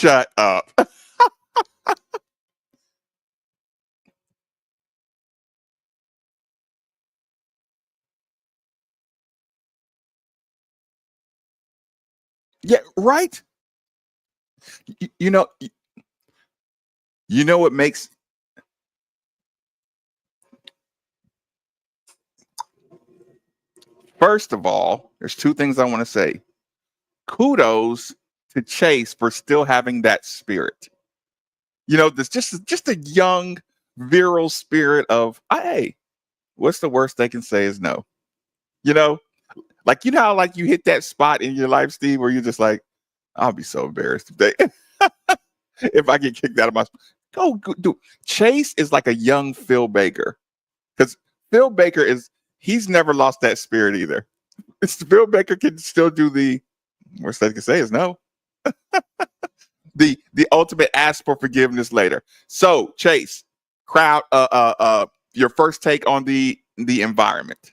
Shut up. Yeah, right. Y- You know, y- you know what makes. First of all, there's two things I want to say. Kudos to Chase for still having that spirit. This just a young, virile spirit of, hey, what's the worst they can say is no. You know, how like you hit that spot in your life, Steve, where you're just like, I'll be so embarrassed if they if I get kicked out of my go do. Chase is like a young Phil Baker because Phil Baker he's never lost that spirit either. Phil Baker can still do the worst they can say is no. The ultimate ask for forgiveness later. So Chase, crowd, your first take on the environment.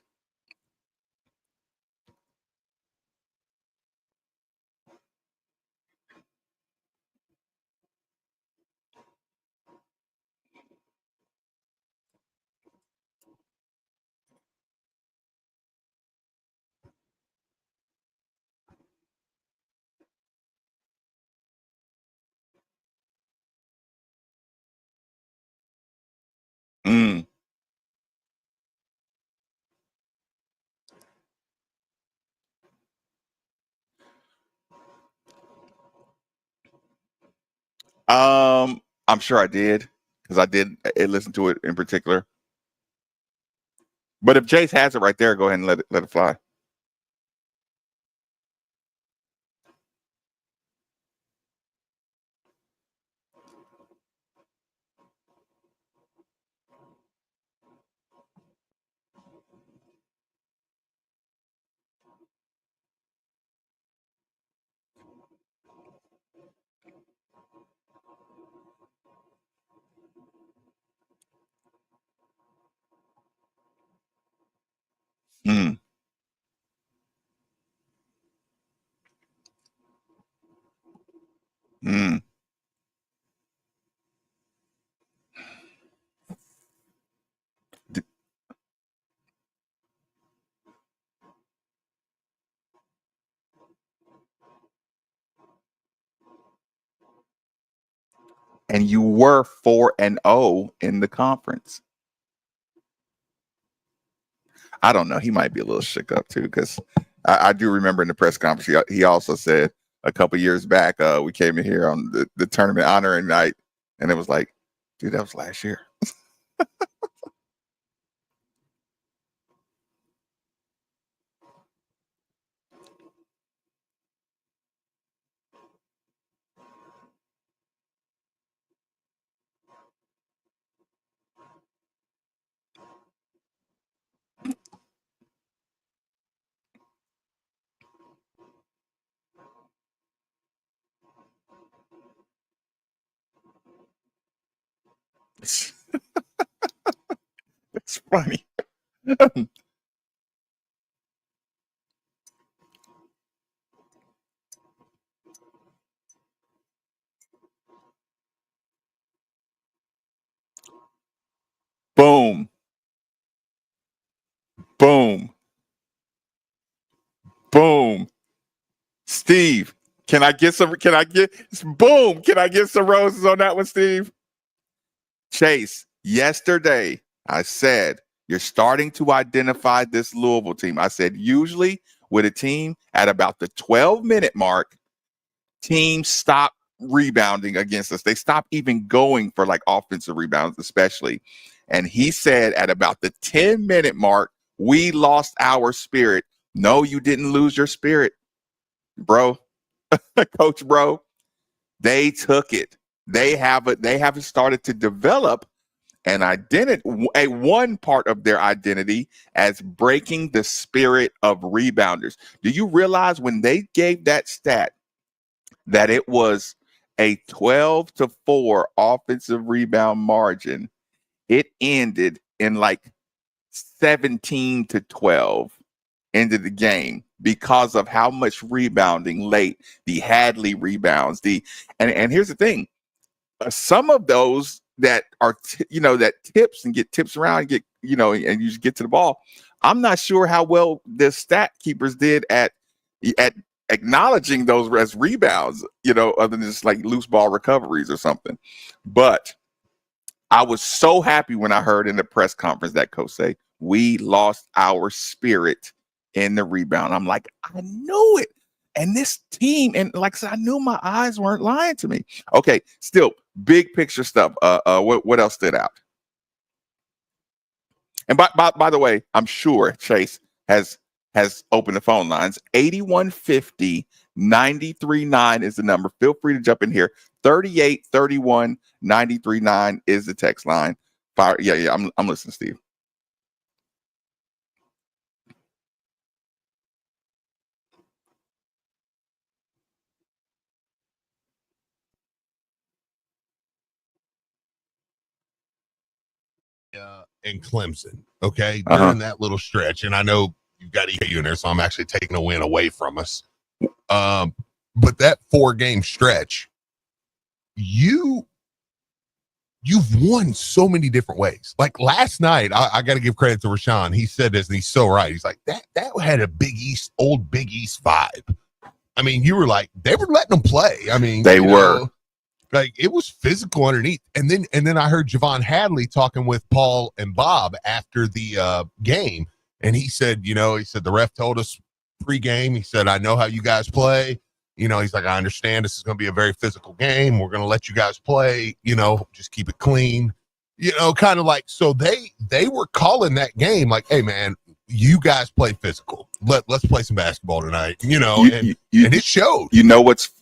Mm. I'm sure I did because I listen to it in particular. But if Chase has it right there, go ahead and let it fly. Mm. Mm. And you were 4-0 in the conference. I don't know. He might be a little shook up too, because I do remember in the press conference he also said a couple years back we came in here on the tournament honoring night, and it was like, dude, that was last year. It's funny. Boom, boom, boom. Steve, can I get some? Can I get boom? Can I get some roses on that one, Steve? Chase, yesterday I said you're starting to identify this Louisville team. I said usually with a team at about the 12-minute mark, teams stop rebounding against us. They stop even going for like offensive rebounds, especially. And he said at about the 10-minute mark, we lost our spirit. No, you didn't lose your spirit, bro. Coach, bro. They took it. They haven't started to develop an identity, a one part of their identity as breaking the spirit of rebounders. Do you realize when they gave that stat that it was a 12-4 offensive rebound margin? It ended in like 17-12. into the game because of how much rebounding late, the Hadley rebounds, and here's the thing. Some of those that are, that tips and get tips around and get, and you just get to the ball. I'm not sure how well the stat keepers did at acknowledging those as rebounds, other than just like loose ball recoveries or something. But I was so happy when I heard in the press conference that coach say, we lost our spirit in the rebound. I'm like, I knew it. And this team, and like I said, I knew my eyes weren't lying to me. Okay, still big picture stuff. What else stood out? And by the way, I'm sure Chase has opened the phone lines. 8150-939 is the number. Feel free to jump in here. 3831-939 is the text line. Fire. Yeah. I'm listening, Steve. In Clemson, okay, during that little stretch, and I know you've got EKU in there, so I'm actually taking a win away from us. But that 4-game stretch, you've won so many different ways. Like last night, I got to give credit to Rashawn. He said this, and he's so right. He's like, that had a old Big East vibe. I mean, you were like, they were letting them play. I mean, they were. Like it was physical underneath. And then I heard Javon Hadley talking with Paul and Bob after the game. And he said, the ref told us pregame. He said, I know how you guys play. He's like, I understand this is going to be a very physical game. We're going to let you guys play, just keep it clean, kind of like, so they were calling that game like, hey man, you guys play physical. Let's play some basketball tonight, and it showed.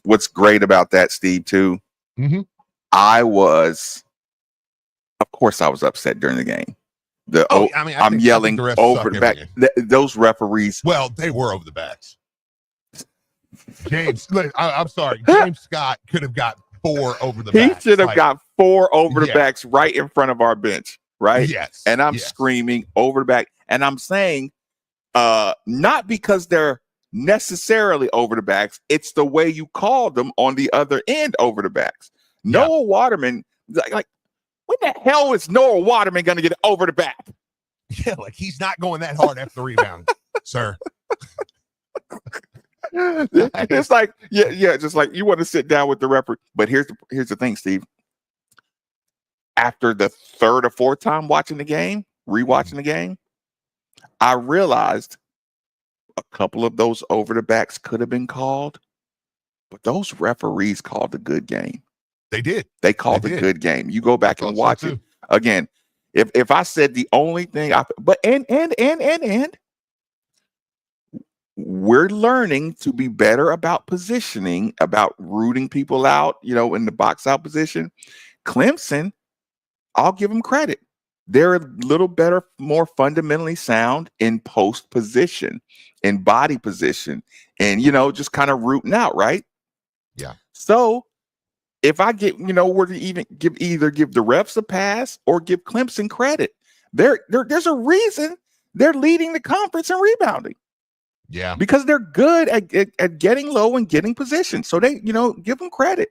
What's great about that, Steve, too? Mm-hmm. Of course I was upset during the game. I'm yelling over the back. Those referees. Well, they were over the backs. James, I'm sorry. James Scott could have got 4 over the backs. He should have got 4 over the backs right in front of our bench, right? Yes. And I'm screaming over the back. And I'm saying, not because they're necessarily over the backs, it's the way you called them on the other end over the backs. Noah Waterman, like when the hell is Noah Waterman going to get over the back? Yeah, like he's not going that hard after the rebound, sir. It's like, just like you want to sit down with the referee. But here's the thing, Steve. After the 3rd or 4th time watching the game, rewatching the game, I realized a couple of those over the backs could have been called, but those referees called a good game. They did. They called a good game. You go back and watch it again. If I said the only thing, and we're learning to be better about positioning, about rooting people out, in the box out position. Clemson, I'll give them credit. They're a little better, more fundamentally sound in post position, in body position, and, just kind of rooting out, right? Yeah. So if I get, were to even either give the refs a pass or give Clemson credit, there's a reason they're leading the conference in rebounding. Yeah. Because they're good at getting low and getting position. So they, give them credit.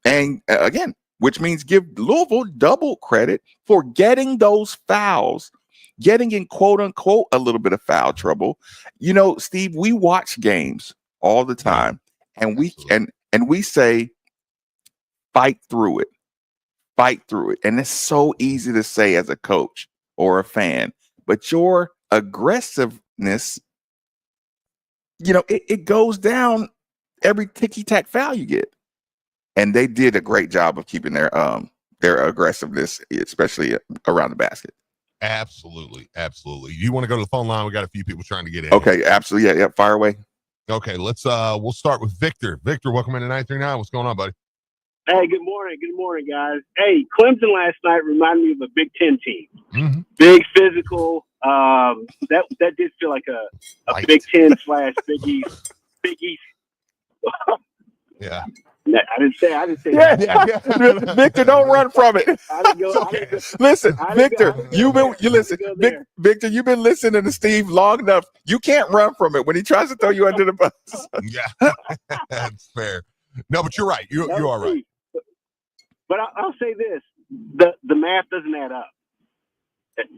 And again, which means give Louisville double credit for getting those fouls, getting in quote unquote a little bit of foul trouble. Steve, we watch games all the time, and we say, fight through it. And it's so easy to say as a coach or a fan, but your aggressiveness, it goes down every ticky-tack foul you get. And they did a great job of keeping their aggressiveness, especially around the basket. Absolutely. You want to go to the phone line? We got a few people trying to get in. Okay, absolutely. Yeah, fire away. Okay, we'll start with Victor. Victor, welcome into 939. What's going on, buddy? Hey, good morning. Good morning, guys. Hey, Clemson last night reminded me of a Big Ten team. Mm-hmm. Big, physical. That did feel like a Big Ten / Big East. Yeah. I didn't say Yeah. that. Victor, don't run from it. I didn't go. Okay. Listen, I didn't Victor, go you there. listen, I didn't go there. Victor, you've been listening to Steve long enough. You can't run from it when he tries to throw you under the bus. Yeah, that's fair. No, but you're right. You are right. But I'll say this: the math doesn't add up.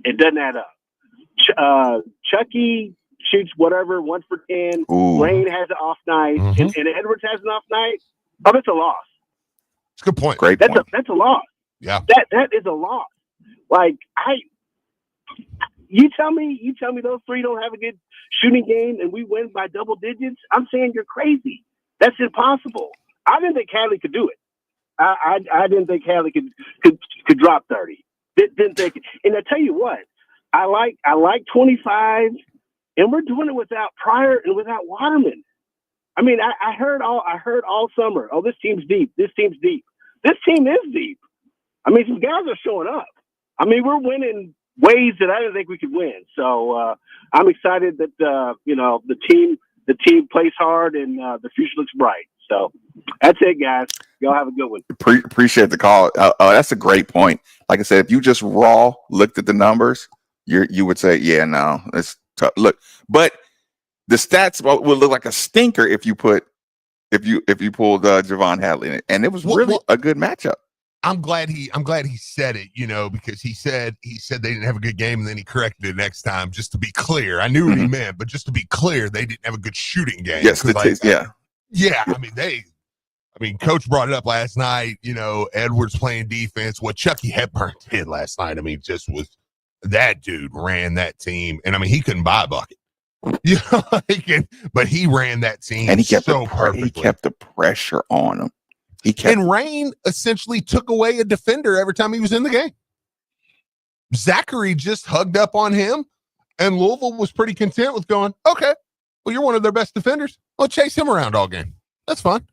It doesn't add up. Chucky shoots whatever 1 for 10. Ooh. Lane has an off night, Mhm. and Edwards has an off night. Oh, that's a loss. It's a good point. Great That's point. that's a loss. Yeah. That is a loss. Like you tell me those three don't have a good shooting game and we win by double digits. I'm saying you're crazy. That's impossible. I didn't think Hadley could do it. I didn't think Hadley could drop 30. Didn't think it. And I tell you what, I like 25, and we're doing it without Pryor and without Waterman. I mean, I heard all summer. Oh, this team's deep. This team's deep. This team is deep. I mean, some guys are showing up. I mean, we're winning ways that I didn't think we could win. So I'm excited that the team plays hard and the future looks bright. So that's it, guys. Y'all have a good one. Appreciate the call. That's a great point. Like I said, if you just raw looked at the numbers, you would say, yeah, no, it's tough. Look, but the stats will look like a stinker if you pulled Javon Hadley in it, and it was really a good matchup. I'm glad he said it, because he said they didn't have a good game, and then he corrected it next time. Just to be clear, I knew what he meant, but just to be clear, they didn't have a good shooting game. Yes, yeah. I mean, Coach brought it up last night. Edwards playing defense. What Chucky Hepburn did last night, just was that dude ran that team, and he couldn't buy a bucket. But he ran that team, and he kept perfectly. He kept the pressure on him. And Rain essentially took away a defender every time he was in the game. Zachary just hugged up on him, and Louisville was pretty content with going, okay, well, you're one of their best defenders. I'll chase him around all game. That's fine.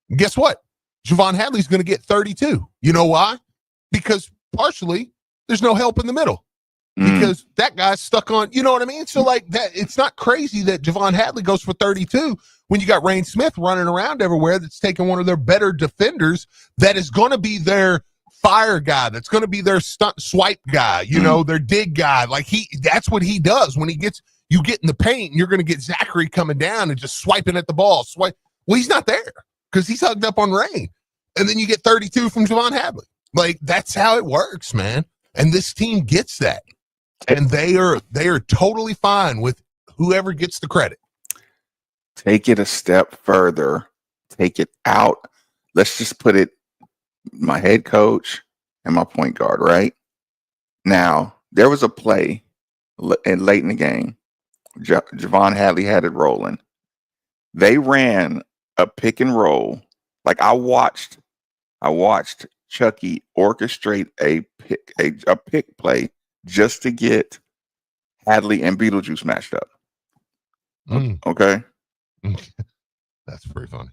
And guess what? Javon Hadley's going to get 32. You know why? Because partially there's no help in the middle. Because that guy's stuck on, you know what I mean? So like that, it's not crazy that Javon Hadley goes for 32 when you got Rain Smith running around everywhere that's taking one of their better defenders that is going to be their fire guy, that's going to be their stunt swipe guy, their dig guy. Like that's what he does when you get in the paint and you're going to get Zachary coming down and just swiping at the ball. Well, he's not there because he's hugged up on Rain. And then you get 32 from Javon Hadley. Like that's how it works, man. And this team gets that. And they are totally fine with whoever gets the credit. Take it a step further. Take it out. Let's just put it my head coach and my point guard, right? Now, there was a play late in the game. Javon Hadley had it rolling. They ran a pick and roll. Like I watched Chucky orchestrate a pick play just to get Hadley and Beetlejuice matched up. Okay. That's pretty funny.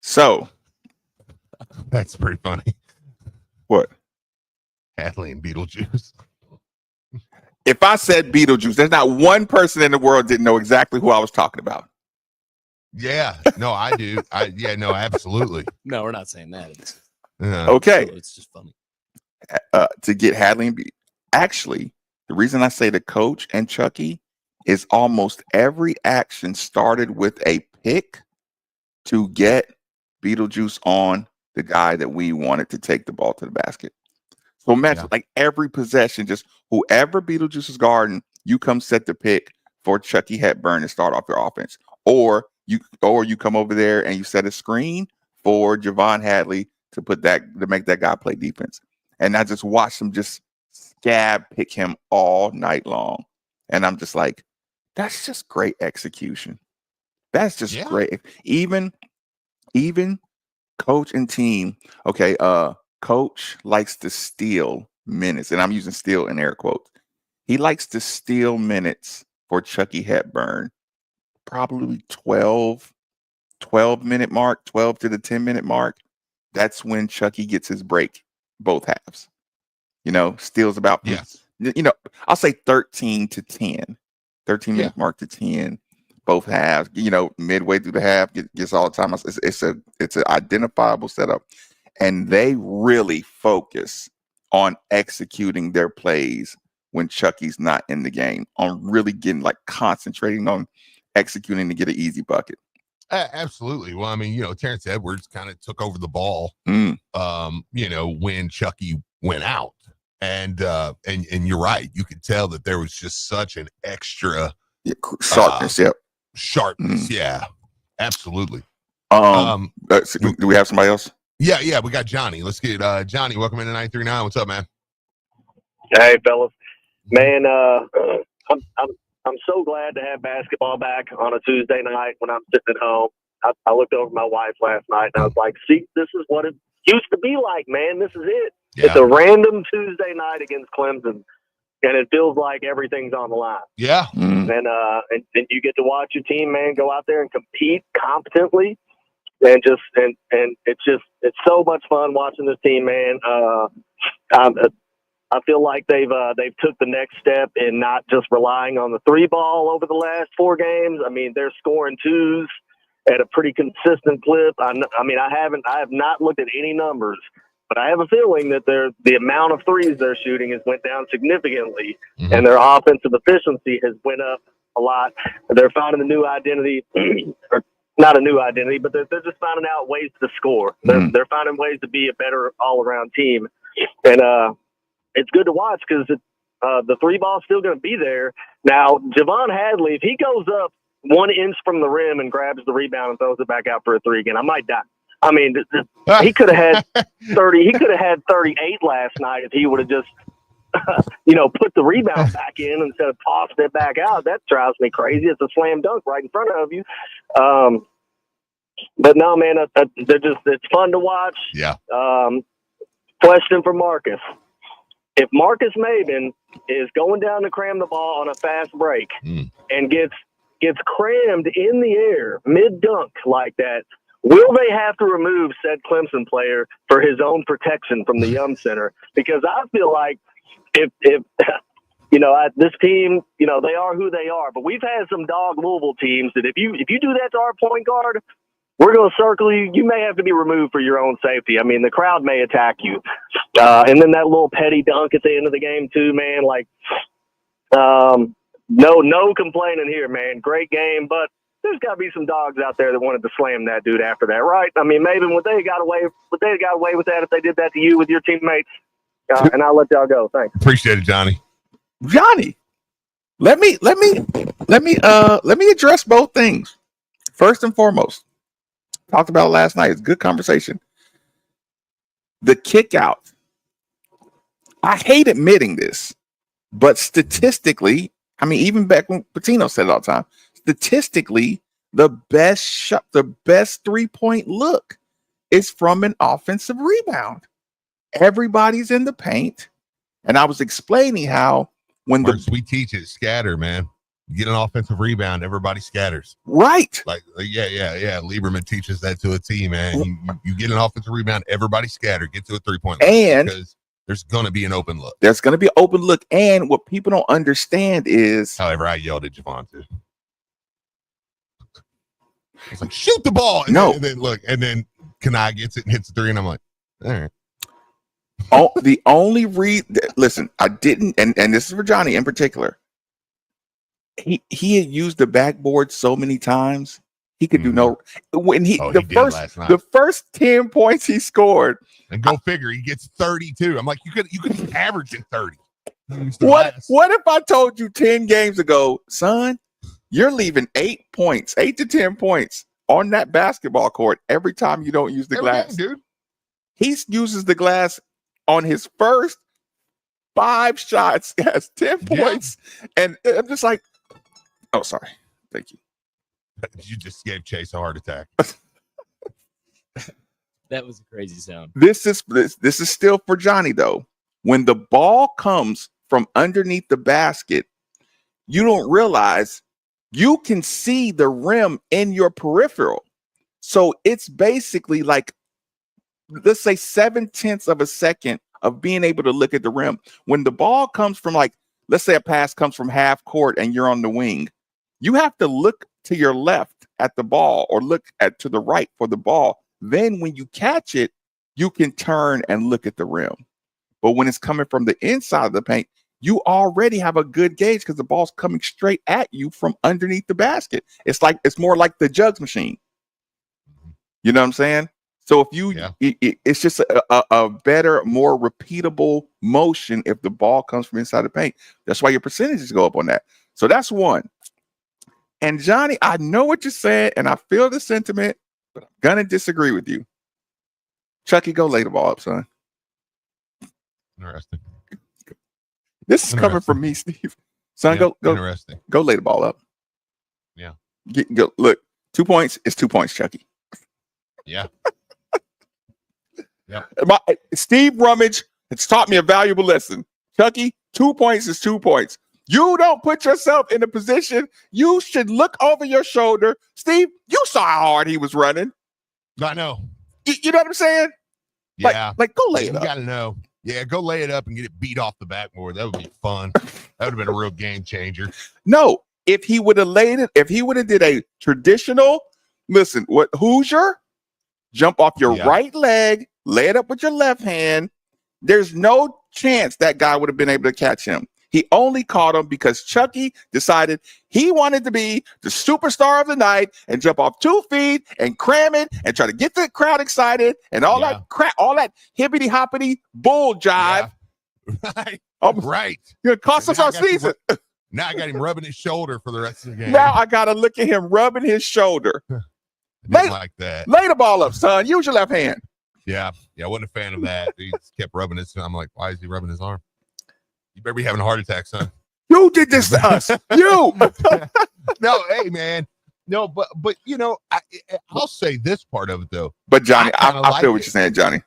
So. That's pretty funny. What? Hadley and Beetlejuice. If I said Beetlejuice, there's not one person in the world didn't know exactly who I was talking about. Yeah. No, I do. No, absolutely. No, we're not saying that. Okay. It's just funny. To get Hadley and actually, the reason I say the coach and Chucky is almost every action started with a pick to get Beetlejuice on the guy that we wanted to take the ball to the basket. So imagine like every possession, just whoever Beetlejuice is guarding, you come set the pick for Chucky Hepburn to start off your offense. Or you come over there and you set a screen for Javon Hadley to make that guy play defense. And I just watched him just scab pick him all night long. And I'm just like, that's just great execution. That's just great. Even coach and team. Okay. Coach likes to steal minutes, and I'm using steal in air quotes. He likes to steal minutes for Chucky Hepburn. Probably 12 minute mark, 12 to the 10-minute mark. That's when Chucky gets his break, both halves. Steals about, I'll say 13 to 10, 13 minute mark to 10. both halves. Midway through the half, gets all the time. It's an identifiable setup, and they really focus on executing their plays when Chucky's not in the game, on really getting concentrating on executing to get an easy bucket. Absolutely. Well, I mean, Terrence Edwards kind of took over the ball, when Chucky went out, and you're right. You could tell that there was just such an extra sharpness. Sharpness. Yeah, absolutely. Do we have somebody else? Yeah. We got Johnny. Let's get Johnny. Welcome into 939. What's up, man? Hey, fellas. Man, I'm so glad to have basketball back on a Tuesday night when I'm sitting at home. I looked over my wife last night and I was like, see, this is what it used to be like, man. This is it. Yeah. It's a random Tuesday night against Clemson, and it feels like everything's on the line. Yeah. And you get to watch your team, man, go out there and compete competently. And it's so much fun watching this team, man. I feel like they've took the next step in not just relying on the three ball over the last 4 games. I mean, they're scoring twos at a pretty consistent clip. I have not looked at any numbers, but I have a feeling that the amount of threes they're shooting has went down significantly, and their offensive efficiency has went up a lot. They're finding a new identity, or not a new identity, but they're just finding out ways to score. They're finding ways to be a better all-around team, and it's good to watch because the three ball's still going to be there. Now, Javon Hadley, if he goes up 1 inch from the rim and grabs the rebound and throws it back out for a three again, I might die. I mean, he could have had 30. He could have had 38 last night if he would have just, put the rebound back in instead of tossed it back out. That drives me crazy. It's a slam dunk right in front of you. But no, man, it's fun to watch. Yeah. Question for Marcus. If Marcus Maben is going down to cram the ball on a fast break and gets crammed in the air mid-dunk like that, will they have to remove said Clemson player for his own protection from the Yum Center? Because I feel like if this team, they are who they are, but we've had some dog Louisville teams that if you do that to our point guard, we're going to circle you. You may have to be removed for your own safety. I mean, the crowd may attack you. And then that little petty dunk at the end of the game too, man. No complaining here, man. Great game, but there's got to be some dogs out there that wanted to slam that dude after that, right? I mean, maybe would they have got away with that if they did that to you with your teammates? And I'll let y'all go. Thanks. Appreciate it, Johnny. Johnny, let me address both things. First and foremost, talked about it last night. It's a good conversation. The kick out. I hate admitting this, but statistically, I mean, even back when Patino said it all the time, statistically, the best 3-point look is from an offensive rebound. Everybody's in the paint. And I was explaining how when we teach it, scatter, man. You get an offensive rebound, everybody scatters. Right. Yeah. Lieberman teaches that to a team, man. You get an offensive rebound, everybody scatter, get to a 3-point and because there's going to be an open look. There's going to be an open look. And what people don't understand is... However, I yelled at Javon too. I was like, shoot the ball. And then Kanai gets it and hits the three. And I'm like, all right. The only listen, I didn't, and this is for Johnny in particular. He had used the backboard so many times he could do no. When the first 10 points he scored, and go figure, he gets 32. I'm like, you could be averaging 30. What if I told you 10 games ago, son, you're leaving 8 to 10 points on that basketball court every time you don't use the glass, dude. He uses the glass on his first 5 shots, has 10 points, and I'm just like, oh, sorry, thank you. You just gave Chase a heart attack. That was a crazy sound. This is still for Johnny though. When the ball comes from underneath the basket, you don't realize you can see the rim in your peripheral. So it's basically like, let's say 0.7 of a second of being able to look at the rim. When the ball comes from, like, let's say a pass comes from half court and you're on the wing, you have to look to your left at the ball or look to the right for the ball. Then when you catch it, you can turn and look at the rim. But when it's coming from the inside of the paint, you already have a good gauge because the ball's coming straight at you from underneath the basket. It's more like the jugs machine. You know what I'm saying? So if you, it's just a better, more repeatable motion if the ball comes from inside the paint. That's why your percentages go up on that. So that's one. And Johnny, I know what you said, and I feel the sentiment, but I'm gonna disagree with you. Chucky, go lay the ball up, son. Interesting. This is coming from me, Steve. Son, go lay the ball up. Yeah. Go, look, 2 points is 2 points, Chucky. Yeah. Yeah. Steve Rummage has taught me a valuable lesson. Chucky, 2 points is 2 points. You don't put yourself in a position. You should look over your shoulder. Steve, you saw how hard he was running. I know. You know what I'm saying? Yeah. Like go lay it up. You got to know. Yeah, go lay it up and get it beat off the backboard. That would be fun. That would have been a real game changer. No, if he would have laid it, if he would have did a traditional, listen, Hoosier, jump off your right leg, lay it up with your left hand. There's no chance that guy would have been able to catch him. He only caught him because Chucky decided he wanted to be the superstar of the night and jump off 2 feet and cram it and try to get the crowd excited and all that crap, all that hippity hoppity bull jive. Yeah. Right. Right. You're gonna cost us our season. Now I got him rubbing his shoulder for the rest of the game. Now I gotta look at him rubbing his shoulder. Like that. Lay the ball up, son. Use your left hand. Yeah. I wasn't a fan of that. He just kept rubbing his. I'm like, why is he rubbing his arm? You better be having a heart attack, son. You did this to us. You. No, hey, man. No, but you know, I'll say this part of it though. But Johnny, I feel what you're saying, Johnny.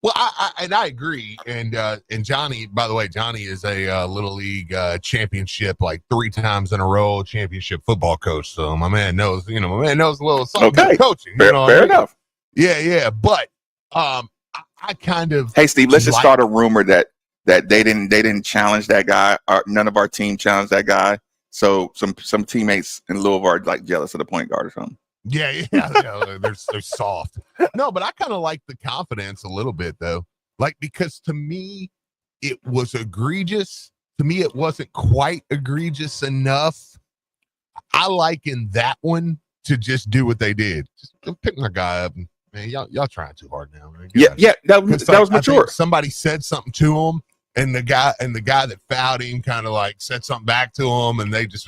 Well, I agree, and Johnny, by the way, Johnny is a Little League championship like 3 times in a row championship football coach. So my man knows, a little something about coaching. Fair enough. Yeah, but I kind of. Hey, Steve, let's just start a rumor that they didn't challenge that guy. None of our team challenged that guy. So some teammates in Louisville are like jealous of the point guard or something. Yeah, they're soft. No, but I kind of like the confidence a little bit though. Like, because to me it was egregious. To me it wasn't quite egregious enough. I liken that one to just do what they did. Just pick my guy up and, man, y'all trying too hard now. Man. That was mature. Somebody said something to him, and the guy that fouled him kind of like said something back to him, and they just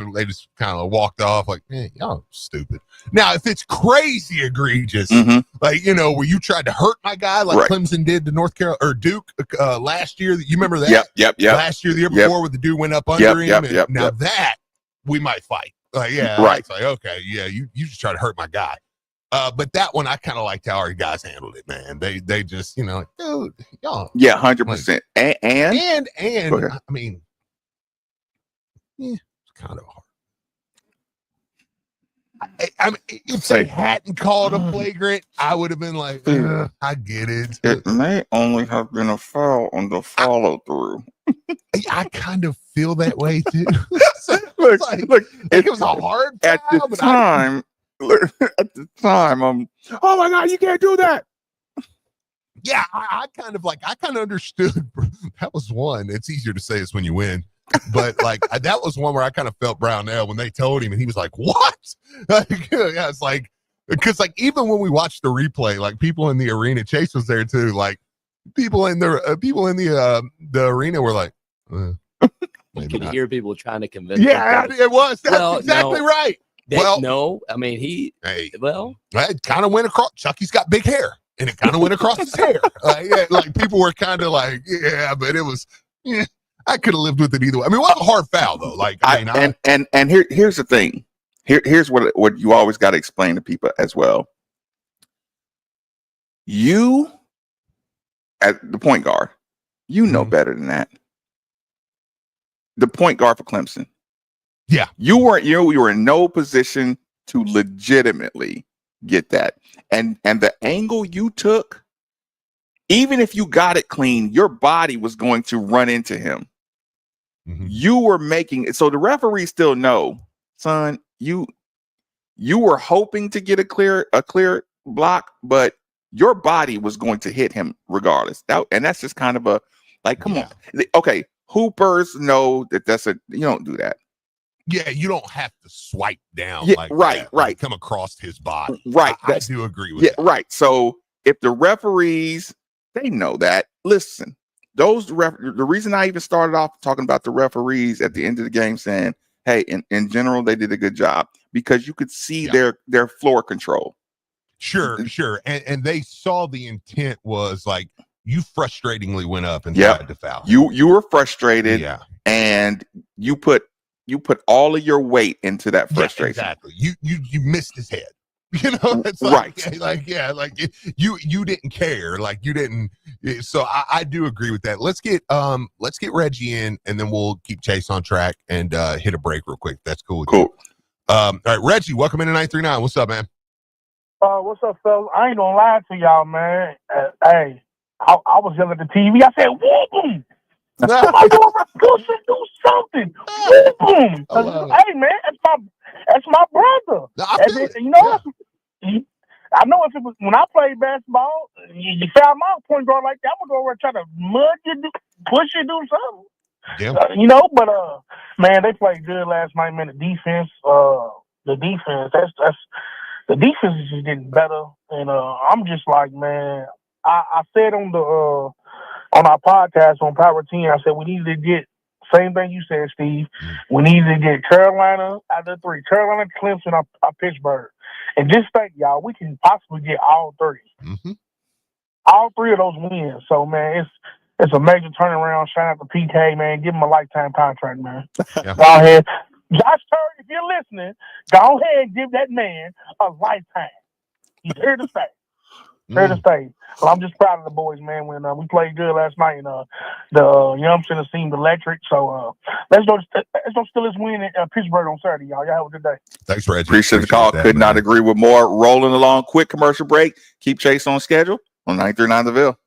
kind of walked off like, man, y'all stupid. Now, if it's crazy egregious, like, where you tried to hurt my guy, like Clemson did to North Carolina or Duke last year, you remember that? Yep. Last year, the year before, where the dude went up under him. Now that we might fight. Like, right. It's like, okay, you just try to hurt my guy. But that one, I kind of liked how our guys handled it, man. They just, like, dude, y'all. Yeah, 100%. And I mean, it's kind of hard. I mean, if they hadn't called a flagrant, I would have been like, I get it. It may only have been a foul on the follow through. I kind of feel that way too. Look, it was a hard foul, at the time. At the time, oh my God, you can't do that. Yeah, I kind of understood. That was one. It's easier to say this when you win, but like that was one where I kind of felt Brownell when they told him, and he was like, "What?" It's like, because like even when we watched the replay, like people in the arena, Chase was there too. Like people in the arena were like, you could hear people trying to convince. Yeah, it was. That's exactly right. No, I mean it kind of went across. Chucky's got big hair, and it kind of went across his hair. Like people were kind of like, but it was. I could have lived with it either way. I mean, what a hard foul though. Like, here's the thing. Here's what you always got to explain to people as well. You, as the point guard, you know better than that. The point guard for Clemson. Yeah, you were in no position to legitimately get that, and the angle you took, even if you got it clean, your body was going to run into him. You were making it so the referees still know, son. you were hoping to get a clear block, but your body was going to hit him regardless. And that's just kind of a like, come on. Okay, hoopers know that's you don't do that. Yeah, you don't have to swipe down like right, that, right. Come across his body. Right. I do agree with that. Right. So if the referees, they know that. Listen, the reason I even started off talking about the referees at the end of the game saying, hey, in general, they did a good job because you could see their floor control. Sure. And they saw the intent was like you frustratingly went up and tried to foul. You were frustrated and you put all of your weight into that frustration. Exactly. You missed his head. You know, it's like you didn't care, like you didn't. So I do agree with that. Let's get Reggie in, and then we'll keep Chase on track and hit a break real quick. That's cool. You. All right, Reggie, welcome into 939. What's up, man? What's up, fellas? I ain't gonna lie to y'all, man. Hey, I was yelling at the TV. I said, "Whoop! Somebody do something! Whoop! Hey, man, that's my brother. You know, I know if it was when I played basketball, you foul my point guard like that, I'm gonna go over and try to mud you, push you, do something. Yeah. You know, but man, they played good last night, man. The defense, the defense is just getting better, and I'm just like, man, I said on our podcast on Power 10, I said we need to get same thing you said, Steve. We need to get Carolina out of the 3, Carolina, Clemson, or Pittsburgh, and just think, y'all, we can possibly get all 3, all 3 of those wins. So, man, it's a major turnaround. Shout out to PK, man. Give him a lifetime contract, man. Yeah. Go ahead. Josh Turner, if you're listening, go ahead and give that man a lifetime. He's here to stay. Here to stay. Well, I'm just proud of the boys, man. When we played good last night, and the Youngsters seemed electric. So let's go steal this win in Pittsburgh on Saturday, y'all. Y'all have a good day. Thanks, Reggie. Appreciate the call. Could not agree with more. Rolling along. Quick commercial break. Keep Chase on schedule on 939 The Ville.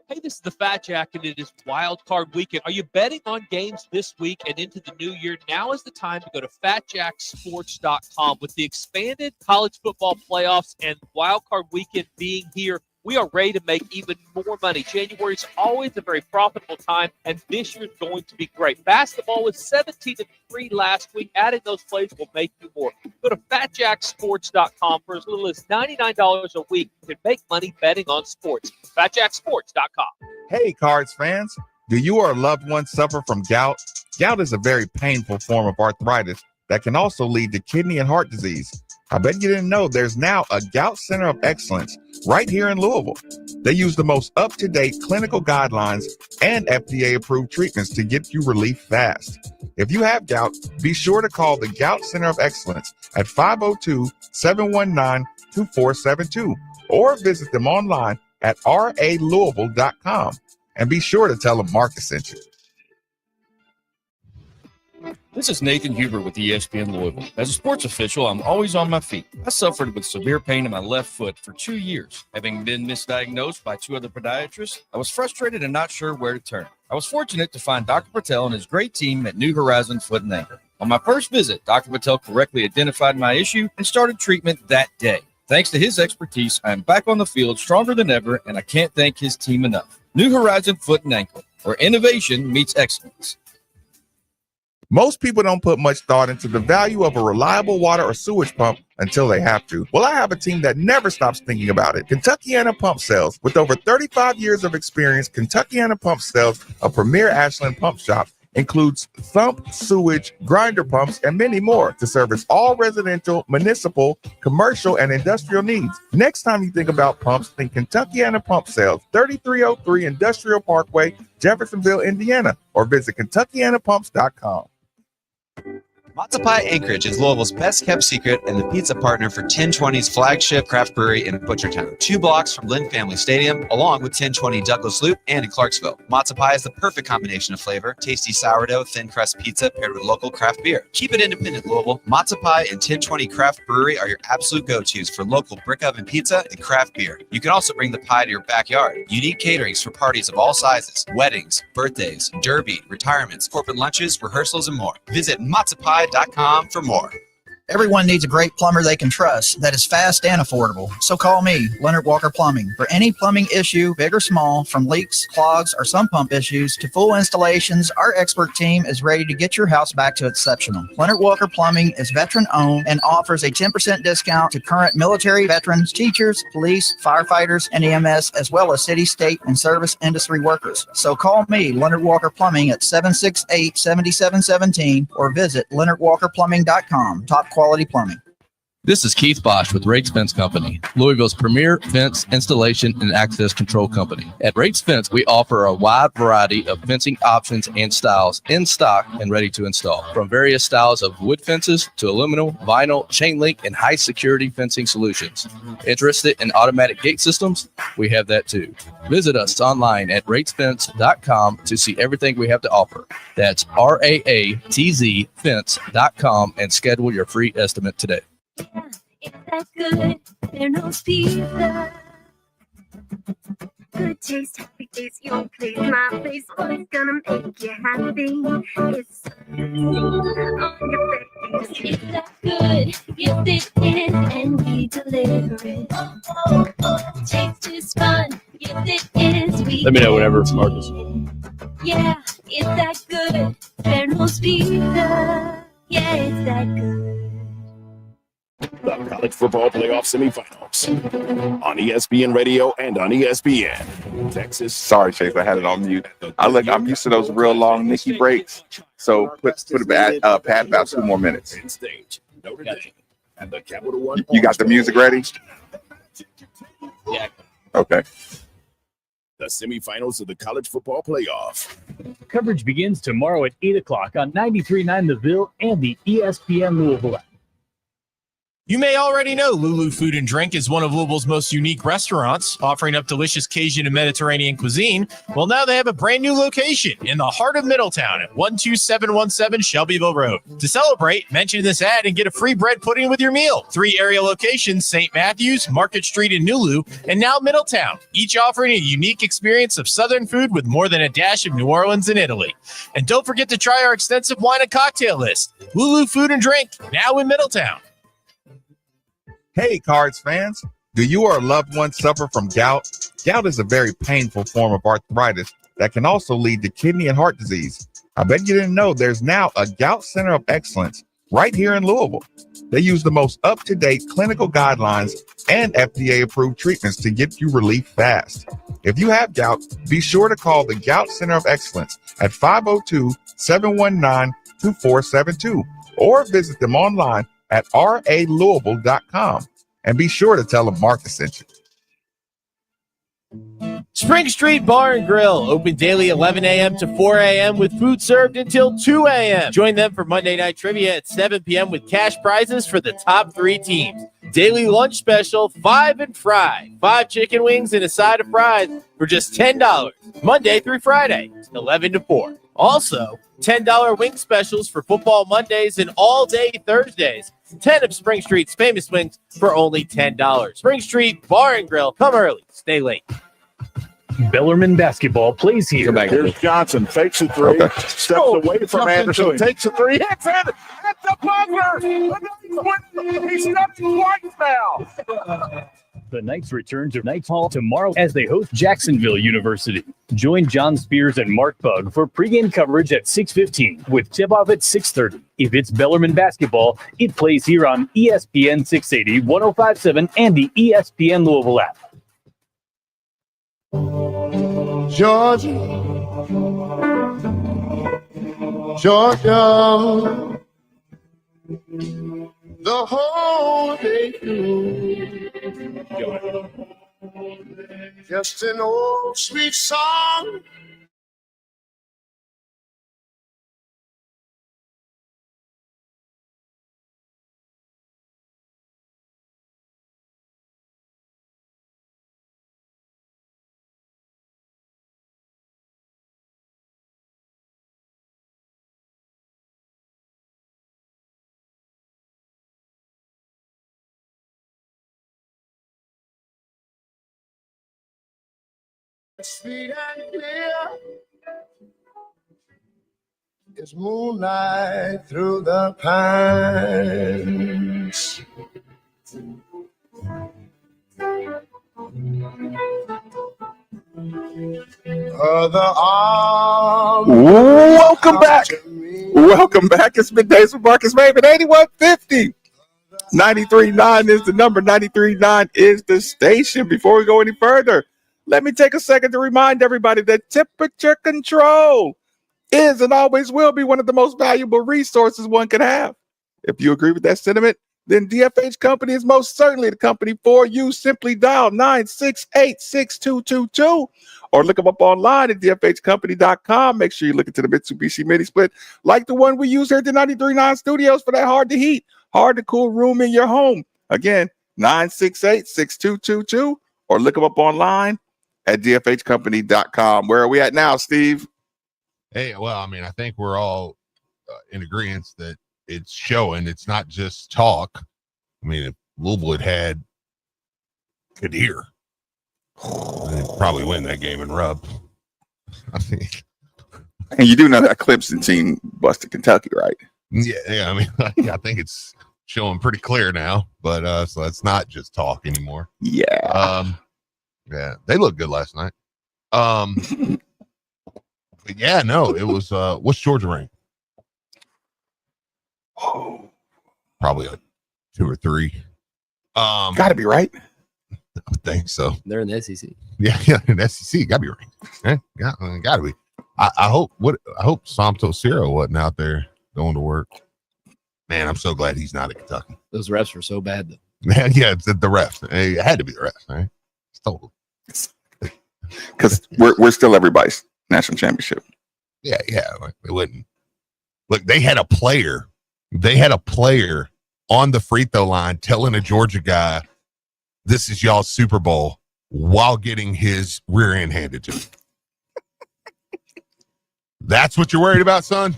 Hey, this is the Fat Jack, and it is Wild Card Weekend. Are you betting on games this week and into the new year? Now is the time to go to FatJackSports.com. With the expanded college football playoffs and Wild Card Weekend being here, we are ready to make even more money. January is always a very profitable time, and this year is going to be great. Basketball was 17-3 last week. Adding those plays will make you more. Go to FatJackSports.com for as little as $99 a week. You can make money betting on sports. FatJackSports.com. Hey, Cards fans. Do you or a loved one suffer from gout? Gout is a very painful form of arthritis that can also lead to kidney and heart disease. I bet you didn't know there's now a Gout Center of Excellence right here in Louisville. They use the most up-to-date clinical guidelines and FDA-approved treatments to get you relief fast. If you have gout, be sure to call the Gout Center of Excellence at 502-719-2472 or visit them online at ralouisville.com. And be sure to tell them Marcus sent you. This is Nathan Huber with ESPN Louisville. As a sports official, I'm always on my feet. I suffered with severe pain in my left foot for 2 years. Having been misdiagnosed by 2 other podiatrists, I was frustrated and not sure where to turn. I was fortunate to find Dr. Patel and his great team at New Horizon Foot and Ankle. On my first visit, Dr. Patel correctly identified my issue and started treatment that day. Thanks to his expertise, I am back on the field stronger than ever, and I can't thank his team enough. New Horizon Foot and Ankle, where innovation meets excellence. Most people don't put much thought into the value of a reliable water or sewage pump until they have to. Well, I have a team that never stops thinking about it. Kentuckiana Pump Sales. With over 35 years of experience, Kentuckiana Pump Sales, a premier Ashland pump shop, includes thump, sewage, grinder pumps, and many more to service all residential, municipal, commercial, and industrial needs. Next time you think about pumps, think Kentuckiana Pump Sales, 3303 Industrial Parkway, Jeffersonville, Indiana, or visit KentuckianaPumps.com. Matzo Pie Anchorage is Louisville's best-kept secret and the pizza partner for 1020's flagship craft brewery in Butchertown, 2 blocks from Lynn Family Stadium, along with 1020 Douglas Loop and in Clarksville. Matzo Pie is the perfect combination of flavor, tasty sourdough, thin-crust pizza paired with local craft beer. Keep it independent, Louisville. Matzo Pie and 1020 Craft Brewery are your absolute go-tos for local brick oven pizza and craft beer. You can also bring the pie to your backyard. Unique caterings for parties of all sizes, weddings, birthdays, derby, retirements, corporate lunches, rehearsals, and more. Visit matzopie.com for more. Everyone needs a great plumber they can trust that is fast and affordable. So call me, Leonard Walker Plumbing. For any plumbing issue, big or small, from leaks, clogs, or sump pump issues to full installations, our expert team is ready to get your house back to exceptional. Leonard Walker Plumbing is veteran-owned and offers a 10% discount to current military veterans, teachers, police, firefighters, and EMS, as well as city, state, and service industry workers. So call me, Leonard Walker Plumbing, at 768-7717 or visit leonardwalkerplumbing.com. Top quality plumbing. This is Keith Bosch with Rates Fence Company, Louisville's premier fence installation and access control company. At Rates Fence, we offer a wide variety of fencing options and styles in stock and ready to install. From various styles of wood fences to aluminum, vinyl, chain link, and high security fencing solutions. Interested in automatic gate systems? We have that too. Visit us online at ratesfence.com to see everything we have to offer. That's RAATZ fence.com and schedule your free estimate today. It's that good, they're no pizza. Good taste, happy taste, your place, my place. What's gonna make you happy? It's on your face. It's that good, yes it is, and we deliver it. Taste is fun, yes it is. Let me know whenever it's Marcus. Yeah, it's that good, they're no pizza. Yeah, it's that good. The college football playoff semifinals on ESPN Radio and on ESPN. Texas. Sorry, Chase, I had it on mute. I'm used to those real long Nicky breaks, so put a pad about 2 more minutes. Penn State, Notre Dame, and the Capital One. You got the music ready? Yeah. Okay. The semifinals of the college football playoff. Coverage begins tomorrow at 8 o'clock on 93.9 The Ville and the ESPN Louisville app. You may already know Lulu Food and Drink is one of Louisville's most unique restaurants, offering up delicious Cajun and Mediterranean cuisine. Well, now they have a brand new location in the heart of Middletown at 12717 Shelbyville Road. To celebrate, mention this ad and get a free bread pudding with your meal. 3 area locations, St. Matthews, Market Street in Nulu, and now Middletown, each offering a unique experience of Southern food with more than a dash of New Orleans and Italy. And don't forget to try our extensive wine and cocktail list. Lulu Food and Drink, now in Middletown. Hey, Cards fans, do you or a loved one suffer from gout? Gout is a very painful form of arthritis that can also lead to kidney and heart disease. I bet you didn't know there's now a Gout Center of Excellence right here in Louisville. They use the most up-to-date clinical guidelines and FDA-approved treatments to get you relief fast. If you have gout, be sure to call the Gout Center of Excellence at 502-719-2472 or visit them online at ralouisville.com, and be sure to tell them Marcus sent you. Spring Street Bar and Grill, open daily 11 a.m. to 4 a.m. with food served until 2 a.m. Join them for Monday Night Trivia at 7 p.m. with cash prizes for the top 3 teams. Daily lunch special, 5 and fry. 5 chicken wings and a side of fries for just $10, Monday through Friday, 11 to 4. Also, $10 wing specials for football Mondays and all-day Thursdays. 10 of Spring Street's famous wings for only $10. Spring Street Bar and Grill. Come early, stay late. Bellarmine basketball plays here. Here's Johnson, fakes a 3, steps away from Anderson, takes a 3, hits it at the buzzer. He's got twice now. The Knights return to Knights Hall tomorrow as they host Jacksonville University. Join John Spears and Mark Bug for pregame coverage at 6:15 with tip-off at 6:30. If it's Bellarmine basketball, it plays here on ESPN 680, 105.7, and the ESPN Louisville app. Georgia, Georgia, the whole day through. Just an old sweet song. Sweet and clear, It's moonlight through the pines. Other arms. Welcome back. Welcome back. It's Middays with Marcus Maven, 8150. 93.9 is the number. 93.9 is the station. Before we go any further, let me take a second to remind everybody that temperature control is and always will be one of the most valuable resources one can have. If you agree with that sentiment, then DFH Company is most certainly the company for you. Simply dial 968-6222 or look them up online at dfhcompany.com. Make sure you look into the Mitsubishi Mini Split like the one we use here at the 93.9 studios for that hard to heat, hard to cool room in your home. Again, 968-6222 or look them up online at dfhcompany.com. Where are we at now, Steve? Hey, well, I mean, I think we're all in agreement that it's showing. It's not just talk. I mean, if Louisville had Kadir, they'd probably win that game and rub. I think. And you do know that Clemson team busted Kentucky, right? Yeah. I mean, I think it's showing pretty clear now. But so it's not just talk anymore. Yeah. Yeah, they looked good last night. But yeah, no, it was. What's Georgia rank? Oh, probably like 2 or 3. Gotta be right. I think so. They're in the SEC. Yeah, in the SEC, gotta be right. Gotta be. I hope Samto Ciro wasn't out there going to work. Man, I'm so glad he's not at Kentucky. Those refs were so bad though. Man, yeah, it's the refs. It had to be the refs, right? It's total. Because we're still everybody's national championship. Yeah. Like, they wouldn't. Look, they had a player on the free throw line telling a Georgia guy, "This is y'all's Super Bowl," while getting his rear end handed to him. That's what you're worried about, son?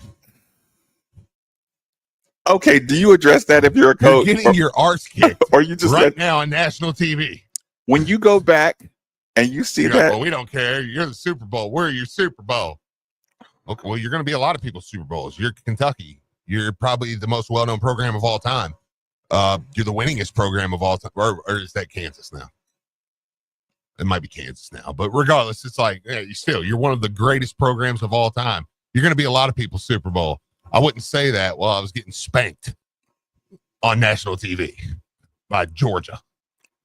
Okay, do you address that if you're a coach? You're getting your arse kicked or you just right now on national TV. When you go back and you see that, well, we don't care. You're the Super Bowl. We're your Super Bowl. Okay, well, you're going to be a lot of people's Super Bowls. You're Kentucky. You're probably the most well-known program of all time. You're the winningest program of all time. Or is that Kansas now? It might be Kansas now. But regardless, it's like, you're one of the greatest programs of all time. You're going to be a lot of people's Super Bowl. I wouldn't say that while I was getting spanked on national TV by Georgia.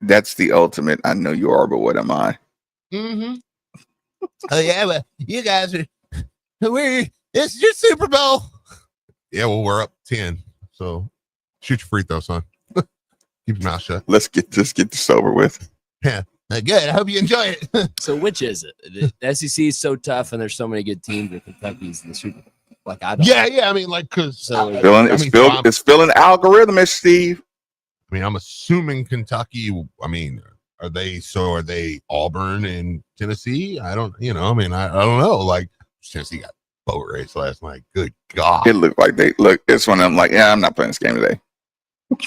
That's the ultimate. I know you are, but what am I? Mm-hmm. Oh, yeah, but you guys are... It's your Super Bowl. Yeah, well, we're up 10. So shoot your free throw, son. Keep your mouth shut. Let's get this over with. Yeah, good. I hope you enjoy it. So which is it? The SEC is so tough, and there's so many good teams. That Kentucky's in the Super Bowl. Like I don't. Yeah. I mean, like, because it's filling algorithmic, Steve. I mean, I'm assuming Kentucky. I mean, are they Auburn and Tennessee? I don't. I don't know. Like. Tennessee got boat race last night. Good God. It looked like it's one of them like, yeah, I'm not playing this game today.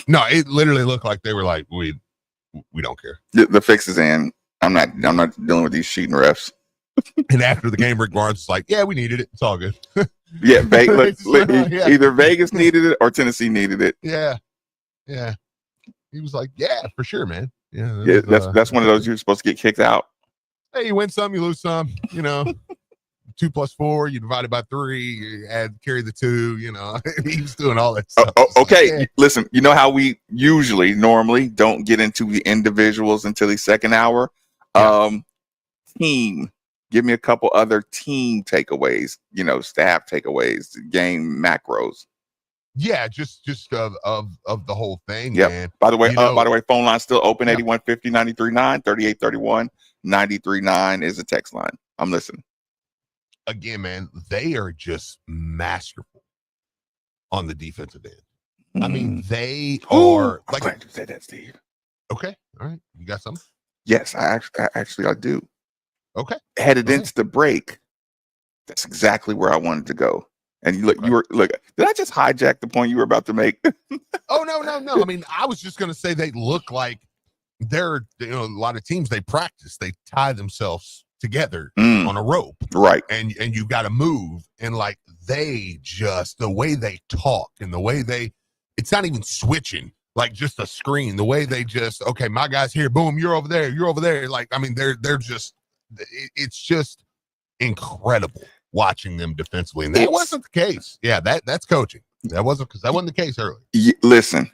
No, it literally looked like they were like, we don't care. The fix is in. I'm not dealing with these cheating refs. And after the game, Rick Barnes was like, yeah, we needed it. It's all good. Yeah, either Vegas needed it or Tennessee needed it. Yeah. He was like, yeah, for sure, man. Yeah, that's one of those you're supposed to get kicked out. Hey, you win some, you lose some, 2 + 4, you divide it by 3, you carry the 2, he was doing all that stuff. Okay. Listen, you know how we normally don't get into the individuals until the second hour? Yeah. Team. Give me a couple other team takeaways, staff takeaways, game macros. Yeah, just of the whole thing, yep. Man. By the way, phone line still open, 8150-939, 3831, 939 is the text line. I'm listening. Again, man, they are just masterful on the defensive end. I mean, they are. I'm glad you said that, Steve. Okay, all right. You got something? Yes, I do. Okay. Headed into the break, that's exactly where I wanted to go. And you were did I just hijack the point you were about to make? Oh no. I mean, I was just gonna say they look like they're a lot of teams they practice, they tie themselves together Mm. on a rope. Right. And you got to move. And like they just, the way they talk and the way it's not even switching, like just a screen, the way they just, okay, my guy's here. Boom. You're over there. You're over there. Like, I mean, they're just, it's just incredible watching them defensively. And that wasn't the case. Yeah. That's coaching. That wasn't the case earlier. Listen,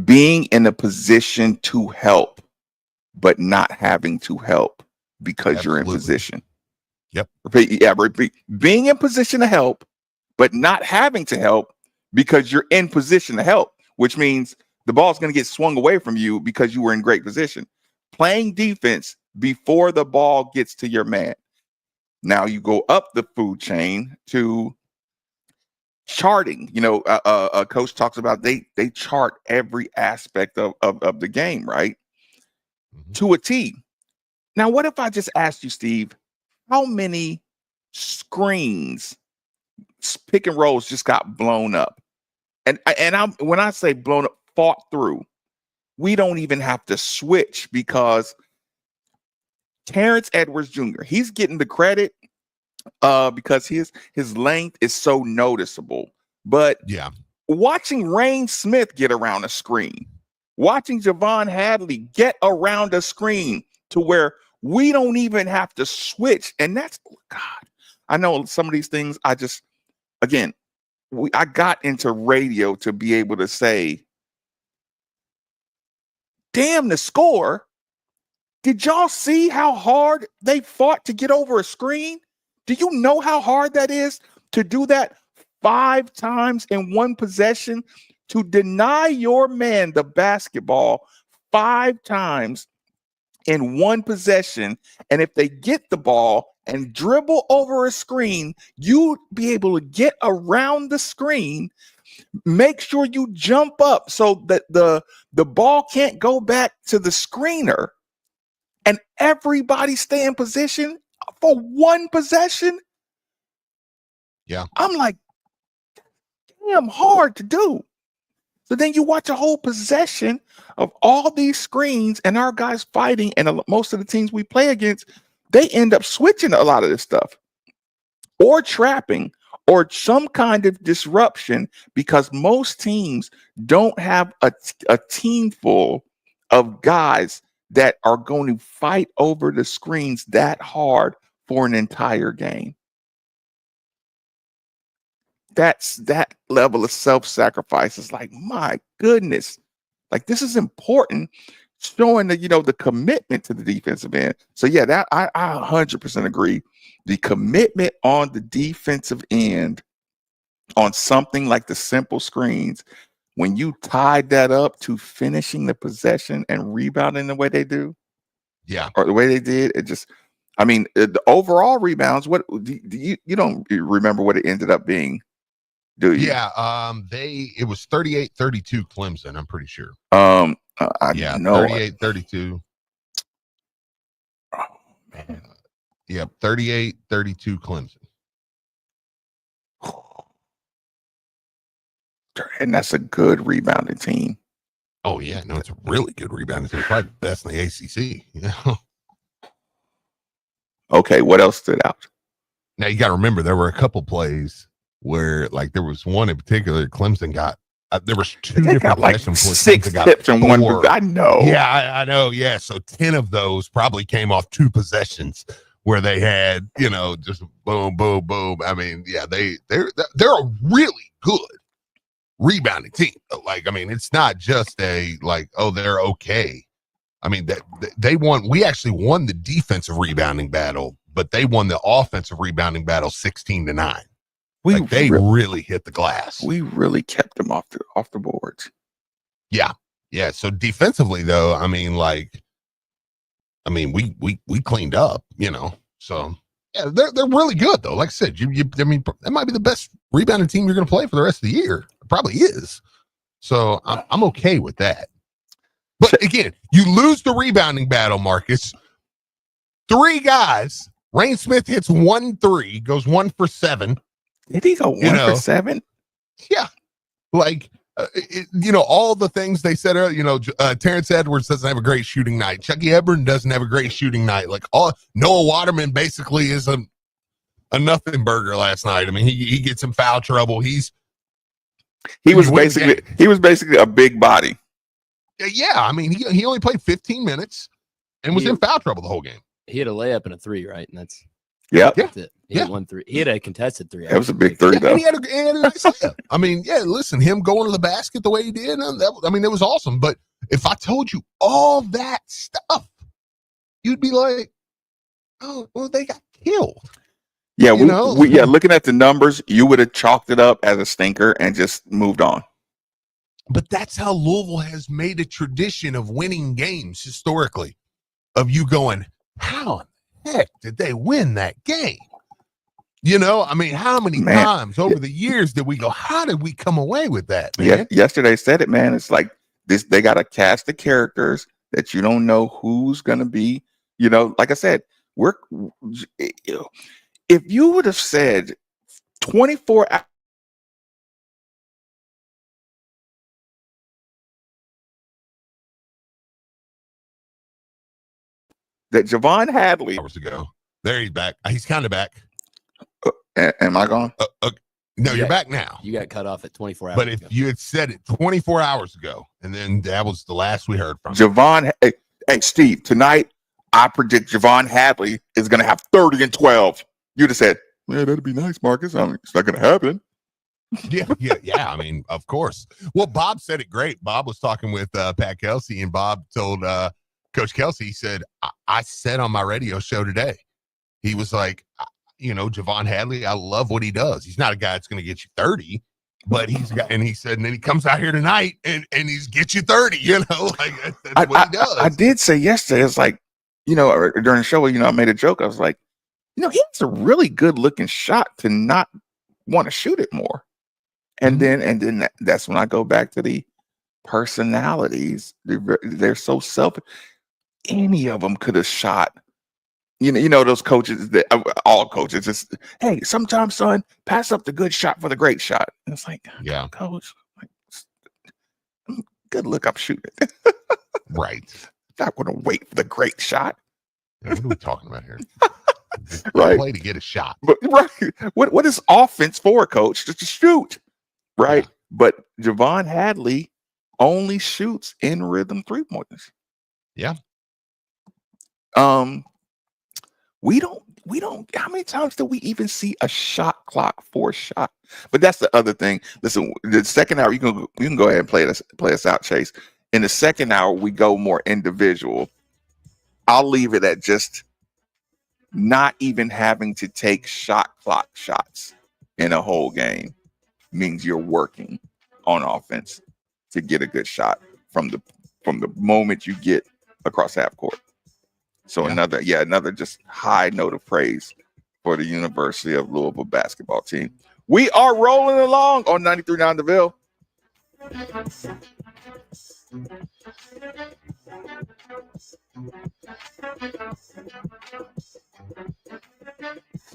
being in a position to help, but not having to help because you're in position. Yep. Repeat. Being in position to help, but not having to help because you're in position to help, which means the ball's going to get swung away from you because you were in great position. Playing defense before the ball gets to your man. Now you go up the food chain to charting. A coach talks about they chart every aspect of the game, right? Mm-hmm. To a T. Now, what if I just asked you, Steve, how many screens, pick and rolls just got blown up? And when I say blown up, fought through, we don't even have to switch because Terrence Edwards Jr., he's getting the credit because his length is so noticeable. But yeah, watching Rain Smith get around a screen, watching Javon Hadley get around a screen to where we don't even have to switch. And that's, God, I know some of these things I got into radio to be able to say, damn, the score. Did y'all see how hard they fought to get over a screen? Do you know how hard that is to do that 5 times in one possession? To deny your man the basketball 5 times in one possession, and if they get the ball and dribble over a screen, you be able to get around the screen, make sure you jump up so that the ball can't go back to the screener, and everybody stay in position for one possession. Yeah. I'm like, damn hard to do. So then you watch a whole possession of all these screens and our guys fighting, and most of the teams we play against, they end up switching a lot of this stuff or trapping or some kind of disruption because most teams don't have a team full of guys that are going to fight over the screens that hard for an entire game. That level of self-sacrifice is like, my goodness, like this is important, showing that, the commitment to the defensive end. So yeah, that I 100% agree. The commitment on the defensive end on something like the simple screens, when you tied that up to finishing the possession and rebounding the way they do, yeah, or the way they did, it just, I mean, the overall rebounds, what do you don't remember what it ended up being? Do you? Yeah, it was 38-32 Clemson, I'm pretty sure. I know 38-32. Oh man. Yeah, 38-32 Clemson. And that's a good rebounding team. Oh yeah, no, it's a really good rebounding team. Probably the best in the ACC. Okay, what else stood out? Now you got to remember there were a couple plays where, like, there was one in particular Clemson got. There was 2 different like possessions. 6 tips in one. I know. Yeah, I know. Yeah, so 10 of those probably came off 2 possessions where they had, just boom, boom, boom. I mean, yeah, they're a really good rebounding team. Like, I mean, it's not just they're okay. I mean, that they won. We actually won the defensive rebounding battle, but they won the offensive rebounding battle 16-9. They really hit the glass. We really kept them off the boards. Yeah. Yeah. So defensively though, I mean, we cleaned up, so yeah, they're really good though. Like I said, that might be the best rebounding team you're going to play for the rest of the year. It probably is. So I'm okay with that. But again, you lose the rebounding battle, Marcus. 3 guys. Rain Smith hits 1 3, goes 1 for 7. Did he go 1 for 7? Yeah. Like, all the things they said earlier, Terrence Edwards doesn't have a great shooting night. Chucky Hepburn doesn't have a great shooting night. Like Noah Waterman basically is a nothing burger last night. I mean, he gets in foul trouble. He was basically a big body. Yeah, I mean, he only played 15 minutes and was in foul trouble the whole game. He had a layup and a 3, right? And that's it. He had 1 3. He had a contested 3. That was a big 3, though. And he had a nice layup. I mean, listen, him going to the basket the way he did, it was awesome. But if I told you all that stuff, you'd be like, oh, well, they got killed. Yeah, looking at the numbers, you would have chalked it up as a stinker and just moved on. But that's how Louisville has made a tradition of winning games historically, of you going, how the heck did they win that game? How many times over the years did we go, how did we come away with that, man? Yeah, yesterday said it, man. It's like this, they got a cast of characters that you don't know who's going to be, like I said, if you would have said 24 hours, that Javon Hadley hours ago, there he's back. He's kind of back. Am I gone? No, you're back now. You got cut off at 24 hours But ago. if you had said it 24 hours ago, and then that was the last we heard from Javon, hey, Steve, tonight I predict Javon Hadley is going to have 30 and 12. You'd have said, man, that'd be nice, Marcus. I mean, it's not going to happen. Yeah. I mean, of course. Well, Bob said it great. Bob was talking with Pat Kelsey, and Bob told Coach Kelsey, he said, I said on my radio show today, he was like, Javon Hadley, I love what he does. He's not a guy that's going to get you 30, but and he said, and then he comes out here tonight and he's get you 30, like that's what he does. I did say yesterday, it's like, during the show, I made a joke. I was like, he has a really good looking shot to not want to shoot it more. And then that's when I go back to the personalities. They're so selfish. Any of them could have shot. Those coaches that all coaches just, hey, sometimes, son, pass up the good shot for the great shot. And it's like, yeah, coach, good look, I'm shooting. Right. Not going to wait for the great shot. What are we talking about here? Right. Play to get a shot. But right. What is offense for, coach? Just to shoot. Right. Yeah. But Javon Hadley only shoots in rhythm 3-pointers. Yeah. We don't, how many times do we even see a shot clock for a shot? But that's the other thing. Listen, the second hour, you can go ahead and play us out, Chase. In the second hour, we go more individual. I'll leave it at just not even having to take shot clock shots in a whole game means you're working on offense to get a good shot from the moment you get across half court. So another just high note of praise for the University of Louisville basketball team. We are rolling along on 93.9 The Ville.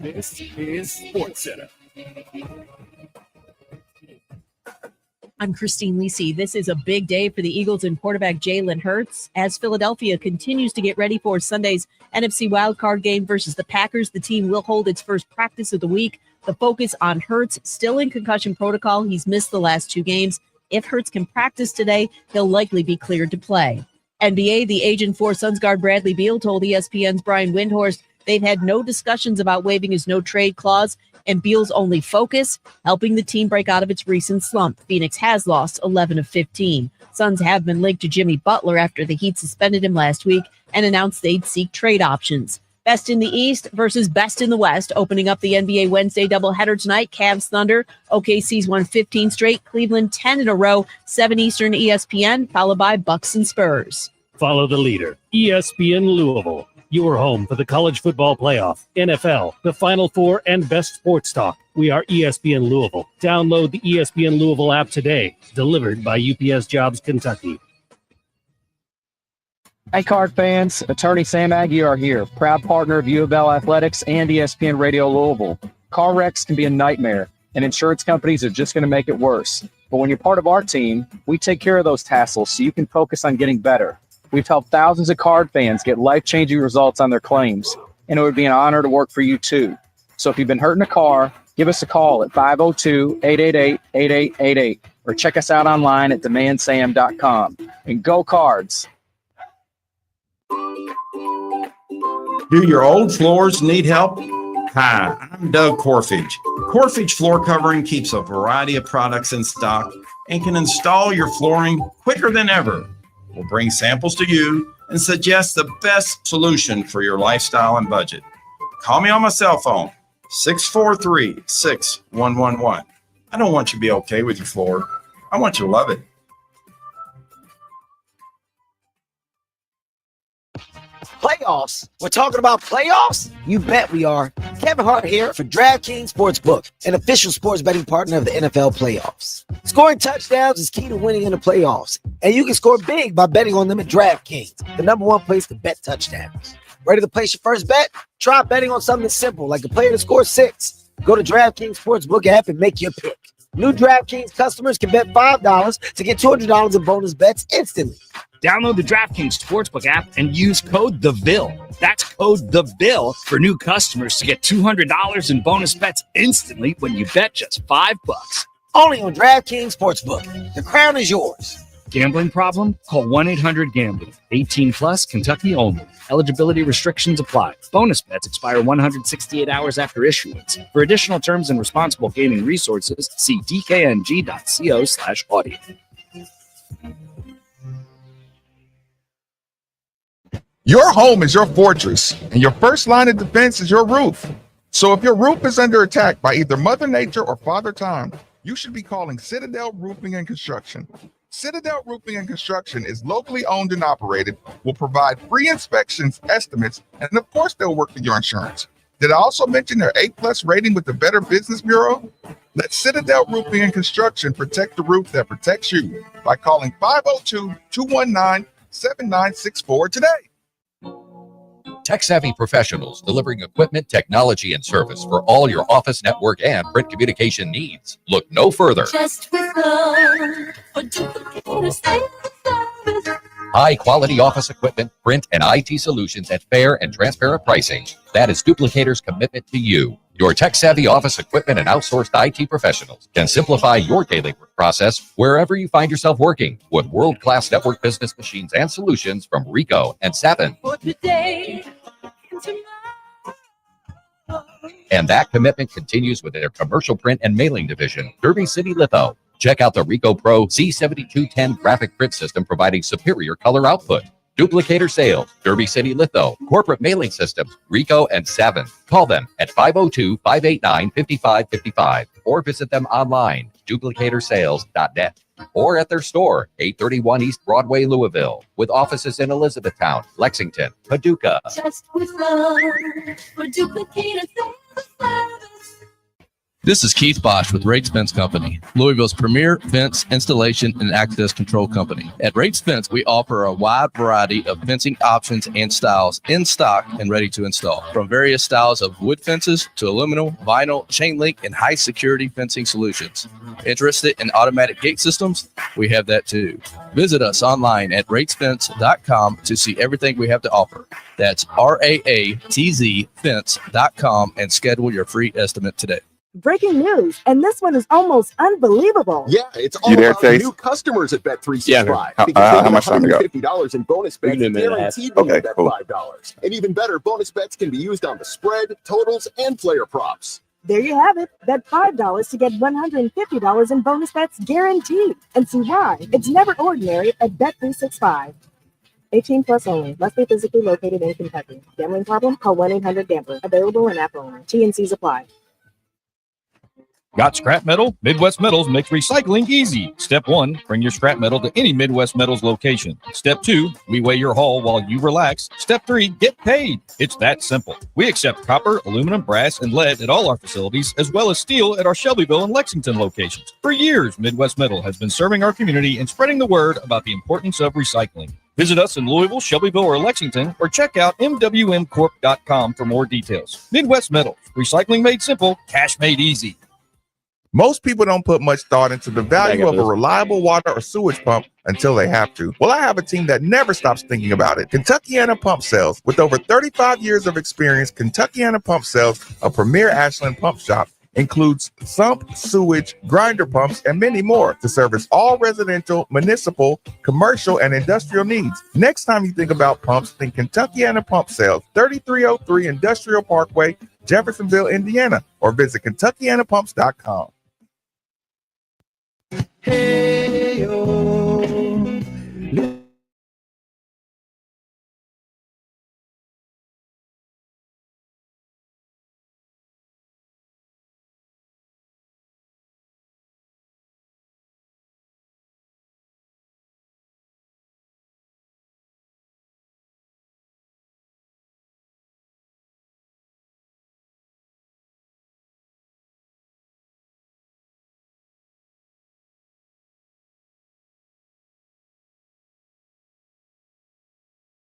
This is Sports Center. I'm Christine Lisi. This is a big day for the Eagles and quarterback Jalen Hurts. As Philadelphia continues to get ready for Sunday's NFC wildcard game versus the Packers, the team will hold its first practice of the week. The focus on Hurts, still in concussion protocol. He's missed the last 2 games. If Hurts can practice today, he'll likely be cleared to play. NBA, the agent for Suns guard Bradley Beal told ESPN's Brian Windhorst they've had no discussions about waiving his no-trade clause, and Beal's only focus, helping the team break out of its recent slump. Phoenix has lost 11 of 15. Suns have been linked to Jimmy Butler after the Heat suspended him last week and announced they'd seek trade options. Best in the East versus best in the West, opening up the NBA Wednesday doubleheader tonight. Cavs Thunder, OKC's won 15 straight, Cleveland 10 in a row, 7 Eastern ESPN, followed by Bucks and Spurs. Follow the leader, ESPN Louisville. Your home for the college football playoff, NFL, the Final Four, and best sports talk. We are ESPN Louisville. Download the ESPN Louisville app today. Delivered by UPS Jobs Kentucky. Hi, Card fans. Attorney Sam Aguirre here, proud partner of U of L Athletics and ESPN Radio Louisville. Car wrecks can be a nightmare, and insurance companies are just going to make it worse. But when you're part of our team, we take care of those tassels so you can focus on getting better. We've helped thousands of card fans get life-changing results on their claims, and it would be an honor to work for you too. So if you've been hurting a car, give us a call at 502-888-8888 or check us out online at demandsam.com. And go Cards! Do your old floors need help? Hi, I'm Doug Corfage. Corfage Floor Covering keeps a variety of products in stock and can install your flooring quicker than ever. We'll bring samples to you and suggest the best solution for your lifestyle and budget. Call me on my cell phone, 643-6111. I don't want you to be okay with your floor. I want you to love it. Playoffs? We're talking about playoffs? You bet we are. Kevin Hart here for DraftKings Sportsbook, an official sports betting partner of the NFL playoffs. Scoring touchdowns is key to winning in the playoffs, and you can score big by betting on them at DraftKings, the #1 place to bet touchdowns. Ready to place your first bet? Try betting on something simple like a player to score 6. Go to DraftKings Sportsbook app and make your pick. New DraftKings customers can bet $5 to get $200 in bonus bets instantly. Download the DraftKings Sportsbook app and use code THEVILLE. That's code THEVILLE for new customers to get $200 in bonus bets instantly when you bet just $5. Only on DraftKings Sportsbook. The crown is yours. Gambling problem? Call 1-800-GAMBLER. 18 plus, Kentucky only. Eligibility restrictions apply. Bonus bets expire 168 hours after issuance. For additional terms and responsible gaming resources, see dkng.co/audio. Your home is your fortress, and your first line of defense is your roof. So if your roof is under attack by either Mother Nature or Father Time, you should be calling Citadel Roofing and Construction. Citadel Roofing and Construction is locally owned and operated, will provide free inspections, estimates, and of course they'll work with your insurance. Did I also mention their A+ rating with the Better Business Bureau? Let Citadel Roofing and Construction protect the roof that protects you by calling 502-219-7964 today. Tech-savvy professionals delivering equipment, technology, and service for all your office, network, and print communication needs. Look no further. High-quality office equipment, print, and IT solutions at fair and transparent pricing. That is Duplicator's commitment to you. Your tech-savvy office equipment and outsourced IT professionals can simplify your daily work process wherever you find yourself working with world-class network business machines and solutions from Ricoh and Sapin. And that commitment continues with their commercial print and mailing division, Derby City Litho. Check out the Ricoh Pro C7210 graphic print system providing superior color output. Duplicator Sales, Derby City Litho, Corporate Mailing Systems, Ricoh and Savin. Call them at 502-589-5555 or visit them online, duplicatorsales.net, or at their store, 831 East Broadway, Louisville, with offices in Elizabethtown, Lexington, Paducah. Just with love for Duplicator Sales. This is Keith Bosch with Rates Fence Company, Louisville's premier fence installation and access control company. At Rates Fence, we offer a wide variety of fencing options and styles in stock and ready to install. From various styles of wood fences to aluminum, vinyl, chain link, and high security fencing solutions. Interested in automatic gate systems? We have that too. Visit us online at ratesfence.com to see everything we have to offer. That's RAATZ fence.com and schedule your free estimate today. Breaking news, and this one is almost unbelievable. Yeah, it's all about new customers at Bet365. How much time to go? $50 in bonus bets guaranteed when you bet $5. And even better, bonus bets can be used on the spread, totals, and player props. There you have it. Bet $5 to get $150 in bonus bets guaranteed. And see why. It's never ordinary at Bet365. 18 plus only. Must be physically located in Kentucky. Gambling problem? Call 1-800-GAMBLER. Available in app only. T&Cs apply. Got scrap metal? Midwest Metals makes recycling easy. Step 1, bring your scrap metal to any Midwest Metals location. Step 2, we weigh your haul while you relax. Step 3, get paid. It's that simple. We accept copper, aluminum, brass, and lead at all our facilities, as well as steel at our Shelbyville and Lexington locations. For years, Midwest Metal has been serving our community and spreading the word about the importance of recycling. Visit us in Louisville, Shelbyville, or Lexington, or check out mwmcorp.com for more details. Midwest Metals, recycling made simple, cash made easy. Most people don't put much thought into the value of a reliable water or sewage pump until they have to. Well, I have a team that never stops thinking about it. Kentuckiana Pump Sales. With over 35 years of experience, Kentuckiana Pump Sales, a premier Ashland pump shop, includes sump, sewage, grinder pumps, and many more to service all residential, municipal, commercial, and industrial needs. Next time you think about pumps, think Kentuckiana Pump Sales, 3303 Industrial Parkway, Jeffersonville, Indiana, or visit KentuckianaPumps.com. Hey,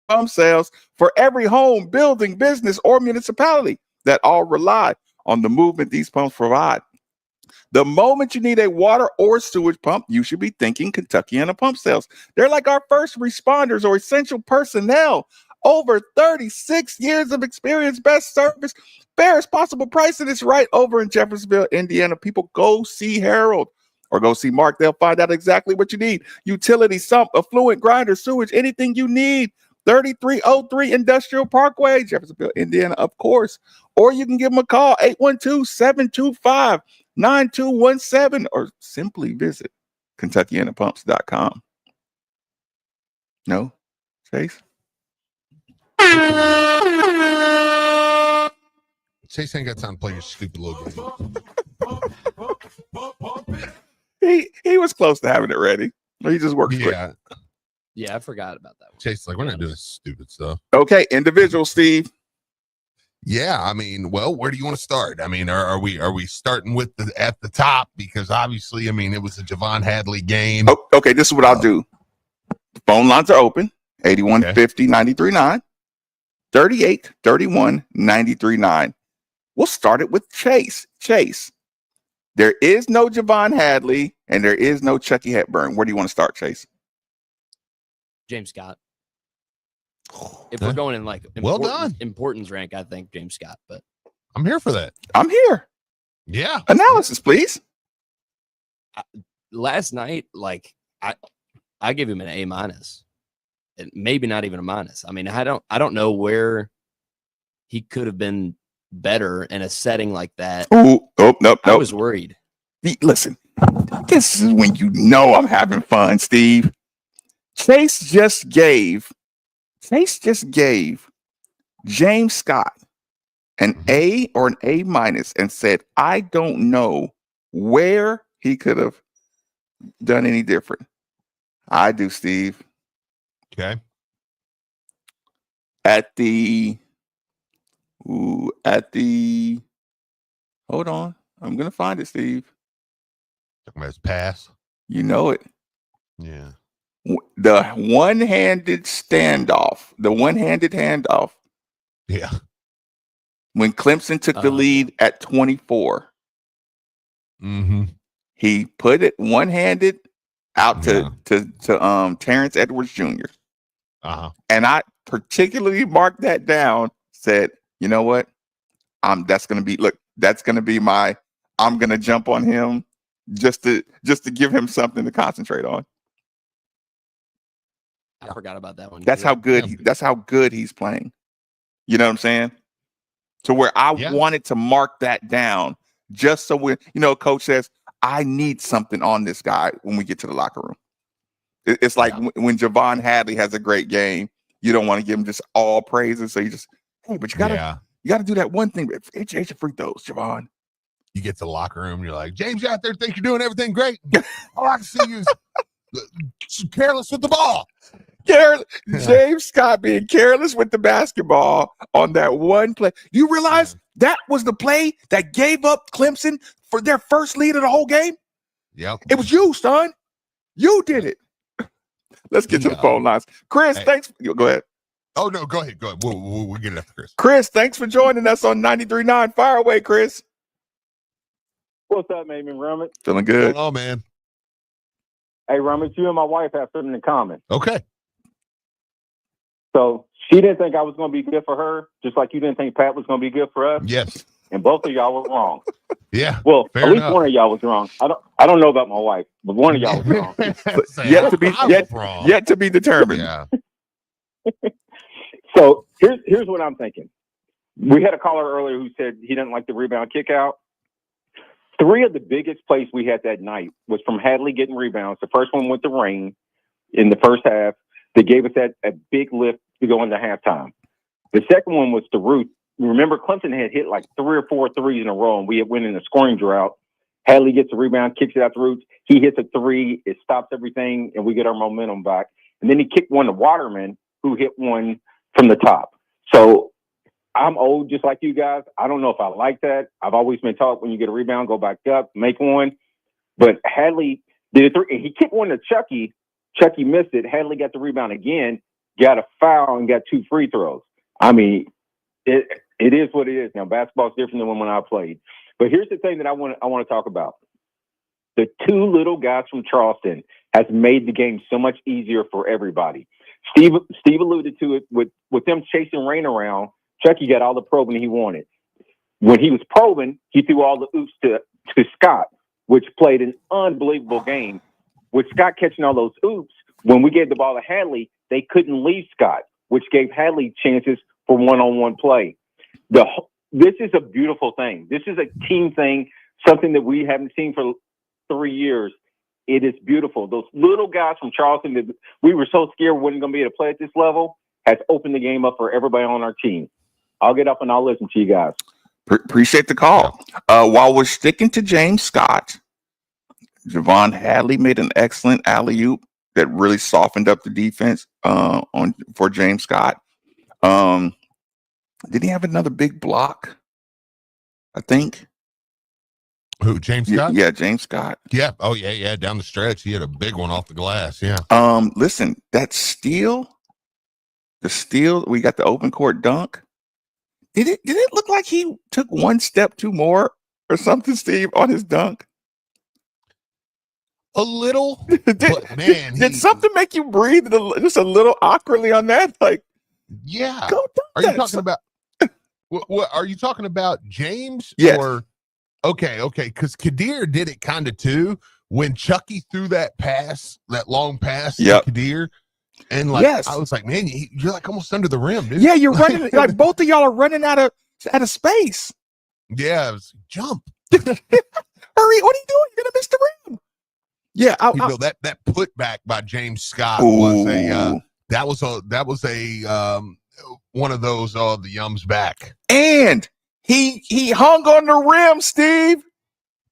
Pump sales for every home, building, business, or municipality that all rely on the movement these pumps provide. The moment you need a water or sewage pump, you should be thinking Kentuckiana Pump Sales. They're like our first responders or essential personnel. Over 36 years of experience, best service, fairest possible price, and it's right over in Jeffersonville, Indiana. People, go see Harold or go see Mark. They'll find out exactly what you need. Utility, sump, affluent grinder, sewage, anything you need. 3303 Industrial Parkway, Jeffersonville, Indiana, of course. Or you can give them a call, 812-725-9217, or simply visit KentuckianaPumps.com. No? Chase? Chase ain't got time to play your stupid little game. He was close to having it ready. He just works quick. Yeah, I forgot about that one. Chase, like, we're not doing stupid stuff. Okay, individual, Steve. Yeah, I mean, well, where do you want to start? I mean, are we starting with at the top? Because obviously, I mean, it was a Javon Hadley game. Oh, okay, this is what I'll do. The phone lines are open, 8150-939, 3831-939. We'll start it with Chase. Chase, there is no Javon Hadley and there is no Chucky Hepburn. Where do you want to start, Chase? James Scott. If we're going in like importance rank, I think James Scott, but I'm here for that. I'm here. Yeah. Analysis, please. Last night, like I give him an A-, and maybe not even a minus. I mean, I don't know where he could have been better in a setting like that. Nope. I was worried. Listen, this is when you know I'm having fun, Steve. Chase just gave James Scott an A or an A- and said, I don't know where he could have done any different. I do, Steve. Okay. Hold on. I'm going to find it, Steve. Talking about his pass. You know it. Yeah. The one-handed handoff. Yeah. When Clemson took the lead at 24. Mm-hmm. He put it one-handed out to Terrence Edwards Jr. Uh-huh. And I particularly marked that down, said, you know what? That's going to be my, I'm going to jump on him just to give him something to concentrate on. I forgot about that one. That's how good he's playing. You know what I'm saying? To where I wanted to mark that down just so when, coach says, I need something on this guy when we get to the locker room. It's like when Javon Hadley has a great game, you don't want to give him just all praises. So you just, hey, but you gotta do that one thing. It's your free throws, Javon. You get to the locker room, you're like, James, you out there think you're doing everything great. All I can see you is careless with the ball. James Scott being careless with the basketball on that one play. You realize that was the play that gave up Clemson for their first lead of the whole game? Yep. It was you, son. You did it. Let's get to the phone lines. Chris, thanks. Go ahead. Oh, no, go ahead. We'll get it after Chris. Chris, thanks for joining us on 93.9. Fire away, Chris. What's up, Amy Rummage? Feeling good. Oh, man. Hey, Rummage, you and my wife have something in common. Okay. So she didn't think I was going to be good for her, just like you didn't think Pat was going to be good for us. Yes. And both of y'all were wrong. Yeah. Well, fair at least enough. one of y'all was wrong. I don't know about my wife, but one of y'all was wrong. Yet to be determined. Yeah. So here's what I'm thinking. We had a caller earlier who said he didn't like the rebound kick out. 3 of the biggest plays we had that night was from Hadley getting rebounds. The first one with the rain in the first half. They gave us that big lift to go into halftime. The second one was to Ruth. Remember, Clemson had hit like 3 or 4 threes in a row, and we had went in a scoring drought. Hadley gets a rebound, kicks it out to Ruth. He hits a 3. It stops everything, and we get our momentum back. And then he kicked one to Waterman, who hit one from the top. So I'm old, just like you guys. I don't know if I like that. I've always been taught when you get a rebound, go back up, make one. But Hadley did a 3. And he kicked one to Chucky. Chucky missed it. Hadley got the rebound again, got a foul, and got 2 free throws. I mean, it is what it is. Now, basketball's different than when I played. But here's the thing that I want to talk about. The 2 little guys from Charleston has made the game so much easier for everybody. Steve alluded to it with them chasing Rain around. Chucky got all the probing he wanted. When he was probing, he threw all the oops to Scott, which played an unbelievable game. With Scott catching all those oops, when we gave the ball to Hadley, they couldn't leave Scott, which gave Hadley chances for one-on-one play. This is a beautiful thing. This is a team thing, something that we haven't seen for 3 years. It is beautiful. Those little guys from Charleston that we were so scared we weren't going to be able to play at this level has opened the game up for everybody on our team. I'll get up and I'll listen to you guys. Appreciate the call. While we're sticking to James Scott, Javon Hadley made an excellent alley-oop that really softened up the defense for James Scott. Did he have another big block? I think. Who, James Scott? Yeah, James Scott. Yeah. Oh, yeah. Down the stretch, he had a big one off the glass. Yeah. Listen, that steal, we got the open court dunk. Did it look like he took one step too more or something, Steve, on his dunk? A little, but man, did something make you breathe just a little awkwardly on that? Like, yeah. Go are you talking about? What are you talking about, James? Yes. Or okay, because Kadir did it kind of too when Chucky threw that long pass to Kadir, and like I was like, man, you're like almost under the rim, dude. Yeah, you're running like both of y'all are running out of space. Yeah, it was, jump. Hurry! What are you doing? You're gonna miss the rim. Yeah, that putback by James Scott was a one of those the yums back, and he hung on the rim, Steve.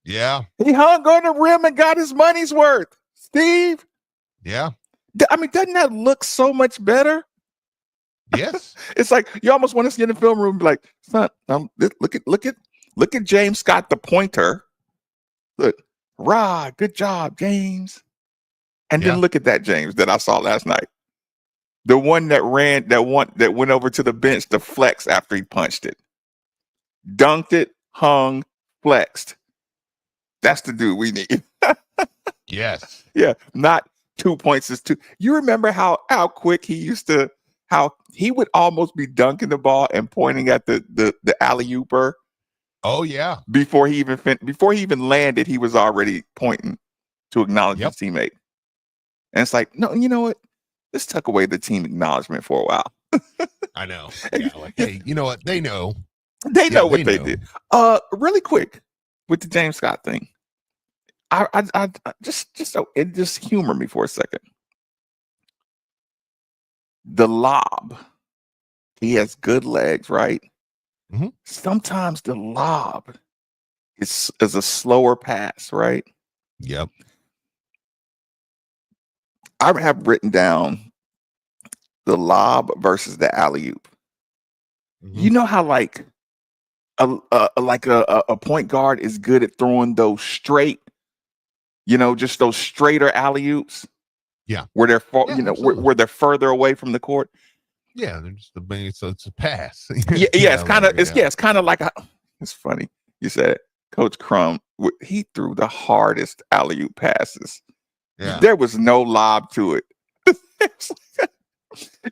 Yeah, he hung on the rim and got his money's worth, Steve. Yeah, I mean, doesn't that look so much better? Yes, it's like you almost want to see in the film room, like, son, look at James Scott, the pointer. Look. Rah, good job, James. And then look at that James that I saw last night. The one that went over to the bench to flex after he punched it. Dunked it, hung, flexed. That's the dude we need. Yes. Yeah, not 2 points is 2. You remember how quick how he would almost be dunking the ball and pointing at the alley-ooper. Oh yeah! Before he even landed, he was already pointing to acknowledge his teammate. And it's like, no, you know what? Let's tuck away the team acknowledgement for a while. I know. Yeah, like, hey, you know what? They know. They know what they did. Really quick with the James Scott thing. I just humor me for a second. The lob. He has good legs, right? Mm-hmm. Sometimes the lob is a slower pass, right? Yep. I have written down the lob versus the alley-oop. Mm-hmm. You know how like a point guard is good at throwing those straight, just those straighter alley-oops. Yeah. Where they're where they're further away from the court. Yeah, they're just so it's a pass. It's kind of like it's funny you said it. Coach Crum, he threw the hardest alley-oop passes. Yeah. There was no lob to it.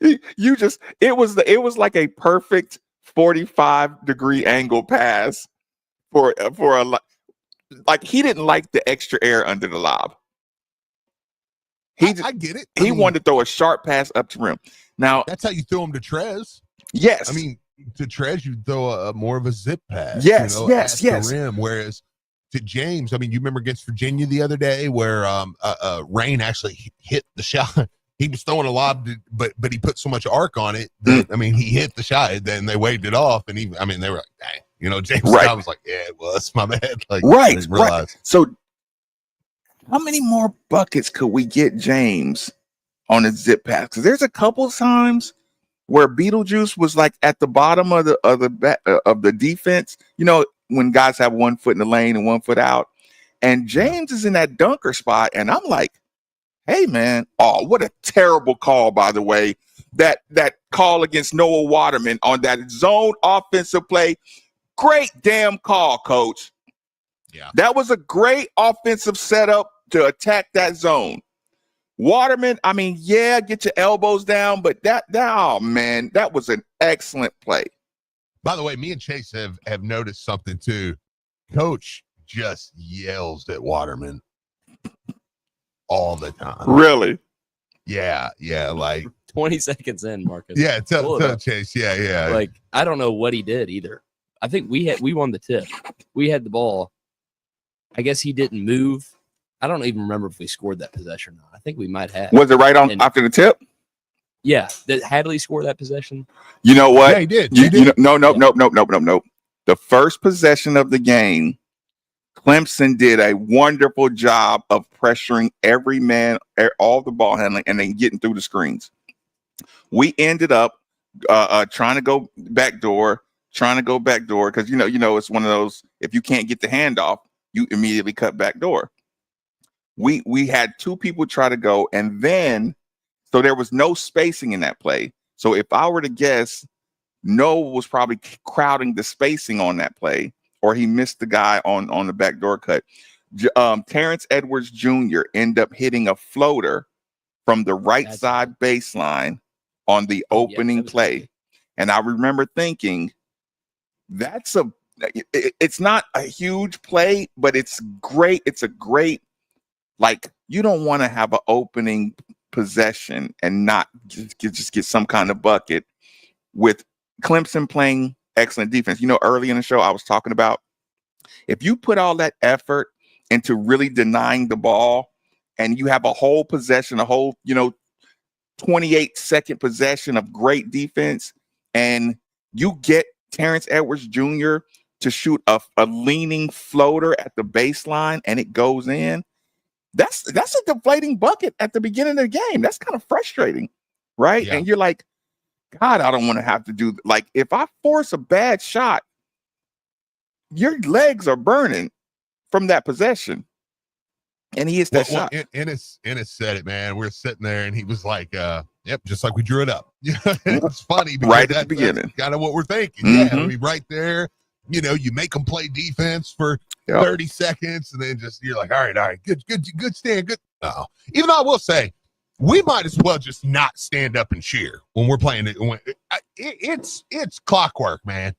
It was like a perfect 45-degree angle pass for a like he didn't like the extra air under the lob. I get it. He wanted to throw a sharp pass up to rim. Now that's how you throw him to Trez. Yes. I mean, to Trez, you throw a more of a zip pass. Yes, you know, yes, at yes. the rim, whereas to James, I mean, you remember against Virginia the other day where Rain actually hit the shot. He was throwing a lob, but he put so much arc on it that I mean, he hit the shot. Then they waved it off, and they were like, "Dang," you know. James Scott was like, "Yeah, it was my bad." Like, right. So, how many more buckets could we get James on a zip pass? Because there's a couple times where Beetlejuice was like at the bottom of the defense. You know, when guys have 1 foot in the lane and 1 foot out, and James is in that dunker spot, and I'm like, hey man, oh, what a terrible call, by the way. That call against Noah Waterman on that zone offensive play. Great damn call, coach. Yeah. That was a great offensive setup to attack that zone. Waterman, I mean, yeah, get your elbows down, but oh man, that was an excellent play. By the way, me and Chase have noticed something too. Coach just yells at Waterman all the time. Really? Yeah, like 20 seconds in, Marcus. Yeah, tell Chase. Yeah. Like, I don't know what he did either. I think we won the tip. We had the ball. I guess he didn't move. I don't even remember if we scored that possession or not. I think we might have. Was it right on after the tip? Yeah. Did Hadley score that possession? You know what? Yeah, he did. You know, nope. The first possession of the game, Clemson did a wonderful job of pressuring every man, all the ball handling, and then getting through the screens. We ended up trying to go backdoor because you know it's one of those, if you can't get the handoff, you immediately cut backdoor. We had 2 people try to go, and then so there was no spacing in that play. So if I were to guess, Noah was probably crowding the spacing on that play, or he missed the guy on the backdoor cut. Terrence Edwards Jr. ended up hitting a floater from the right side baseline on the opening play. And I remember thinking, it's not a huge play, but it's great. It's a great, like, you don't want to have an opening possession and not just get some kind of bucket with Clemson playing excellent defense. You know, early in the show, I was talking about if you put all that effort into really denying the ball and you have a whole possession, 28-second possession of great defense, and you get Terrence Edwards Jr. to shoot a leaning floater at the baseline and it goes in, that's a deflating bucket at the beginning of the game. That's kind of frustrating, right? Yeah. And you're like, God, I don't want to have to do, like, if I force a bad shot, your legs are burning from that possession. And he hits that shot. Ennis said it, man. We're sitting there and he was like, yep, just like we drew it up. It's funny because right at the beginning. Kind of what we're thinking. Mm-hmm. Yeah, I mean, right there, you make them play defense for 30 seconds and then just, you're like, all right, good stand, good. No. Even though I will say, we might as well just not stand up and cheer when we're playing it. It's clockwork, man.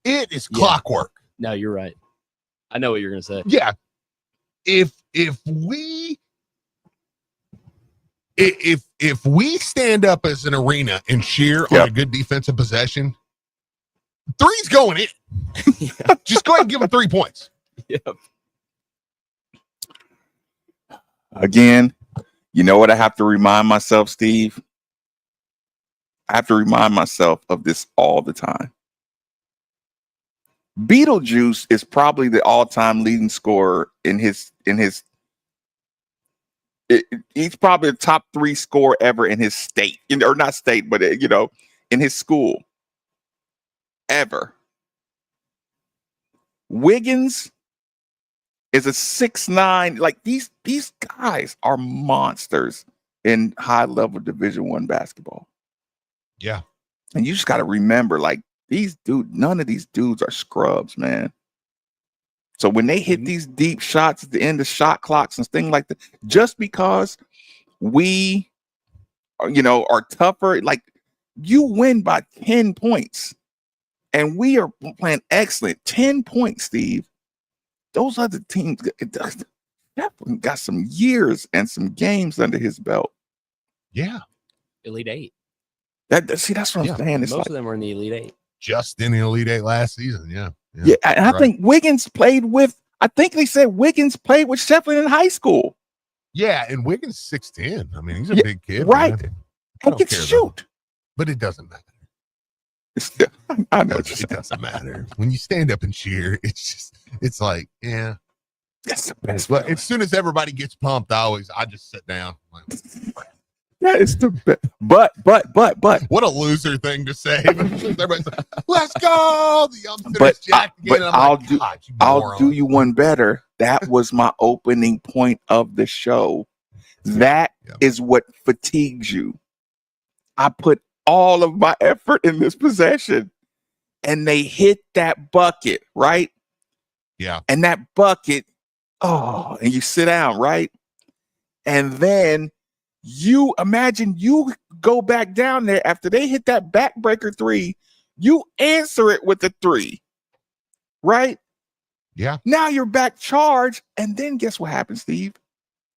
It is clockwork. No, you're right. I know what you're going to say. Yeah. If we stand up as an arena and cheer on a good defensive possession, 3's going in. Just go ahead and give them 3 points. Yep. Again, you know what I have to remind myself, Steve? I have to remind myself of this all the time. Beetlejuice is probably the all-time leading scorer he's probably the top 3 scorer ever in his state, or not state, but in his school ever. Wiggins is a 6'9". Like, these guys are monsters in high-level Division I basketball. Yeah. And you just got to remember, like, none of these dudes are scrubs, man. So when they hit these deep shots at the end of shot clocks and things like that, just because we, are tougher, like you win by 10 points and we are playing excellent. 10 points, Steve. Those other teams, Shefflin got some years and some games under his belt. Yeah. Elite Eight. That's what I'm saying. It's Most like, of them were in the Elite Eight. Just in the Elite Eight last season. Yeah. Yeah, and I think Wiggins played with, I think they said Wiggins played with Shefflin in high school. Yeah, and Wiggins 6'10". I mean, he's a big kid. Right. Man. And can shoot. But it doesn't matter. I know it doesn't matter. When you stand up and cheer, it's like, yeah. That's the best. But as soon as everybody gets pumped, I just sit down. That is the best. But what a loser thing to say. Everybody's like, let's go. I'll do you one better. That was my opening point of the show. That is what fatigues you. I put all of my effort in this possession and they hit that bucket, right? Yeah. And that bucket, and you sit down, right? And then you imagine you go back down there after they hit that backbreaker three, you answer it with a three, right? Yeah. Now you're back charged. And then guess what happens, Steve?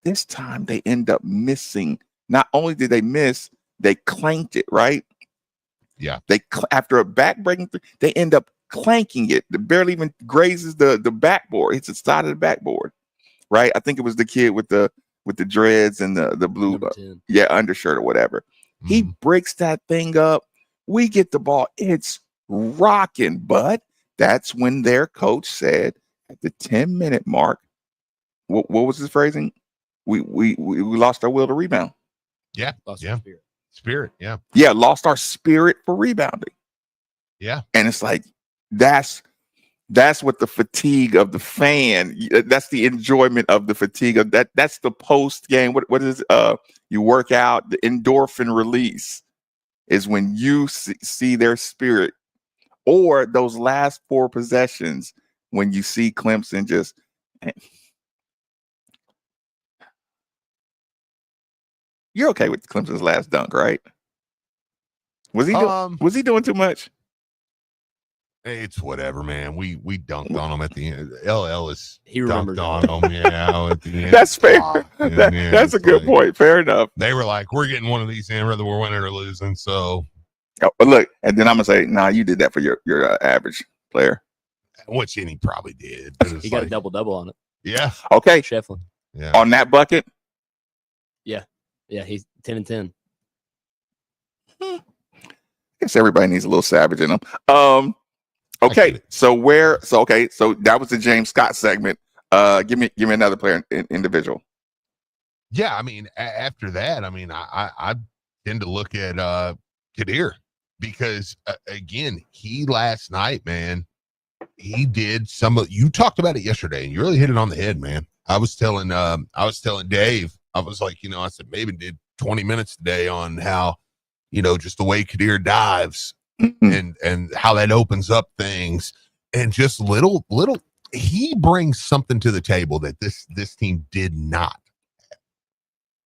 This time they end up missing. Not only did they miss, they clanked it, right? Yeah. After a backbreaking three, they end up clanking it. It barely even grazes the backboard. It's the side of the backboard, right? I think it was the kid with the dreads and the blue, undershirt or whatever. Mm-hmm. He breaks that thing up. We get the ball. It's rocking. But that's when their coach said at the 10-minute mark, what was his phrasing? We lost our will to rebound. Yeah. Lost our spirit. Yeah. Yeah. Lost our spirit for rebounding. Yeah. And it's like, that's what the fatigue of the fan, that's the enjoyment of the fatigue of that. That's the post game. What is you work out, the endorphin release is when you see their spirit, or those last 4 possessions when you see Clemson just. You're okay with Clemson's last dunk, right? Was he doing too much? It's whatever, man. We dunked on him at the end. Ellis dunked on him. Yeah, at the end. That's fair. That's a good point. Fair enough. They were like, "We're getting one of these in, whether we're winning or losing." So, but look, and then I'm gonna say, "Nah, you did that for your average player." Which he probably did. He got a double on it. Yeah. Okay. Shefflin. Yeah. On that bucket. Yeah, he's 10 and 10. I guess everybody needs a little savage in them. Okay, so that was the James Scott segment. Give me another player individual. Yeah, I mean, after that, I mean, I tend to look at Kadir because again, he last night, man, he did you talked about it yesterday, and you really hit it on the head, man. I was telling Dave, I was like, I said maybe did 20 minutes today on how, just the way Kadir dives. And how that opens up things, and just little he brings something to the table that this team did not.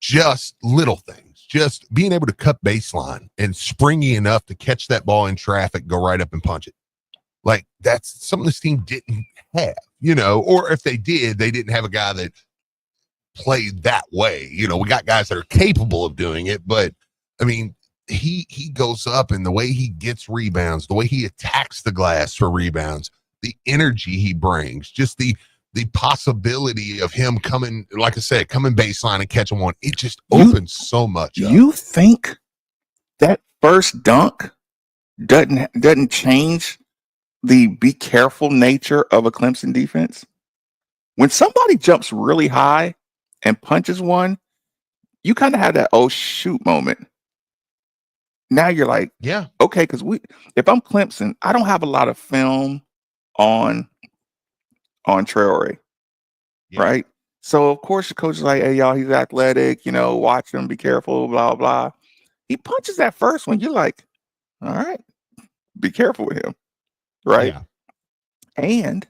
Just little things, just being able to cut baseline and springy enough to catch that ball in traffic, go right up and punch it. Like that's something this team didn't have, or if they did, they didn't have a guy that played that way. We got guys that are capable of doing it, but I mean, he goes up, and the way he gets rebounds, the way he attacks the glass for rebounds, the energy he brings, just the possibility of him coming, like I said, coming baseline and catching one, it just opens so much up. You think that first dunk doesn't change the be careful nature of a Clemson defense? When somebody jumps really high and punches one, you kind of have that oh shoot moment. Now you're like, yeah, okay, because if I'm Clemson, I don't have a lot of film on Traore, right? So of course the coach is like, hey y'all, he's athletic, watch him, be careful, blah blah. He punches that first one, you're like, all right, be careful with him, right? Yeah. And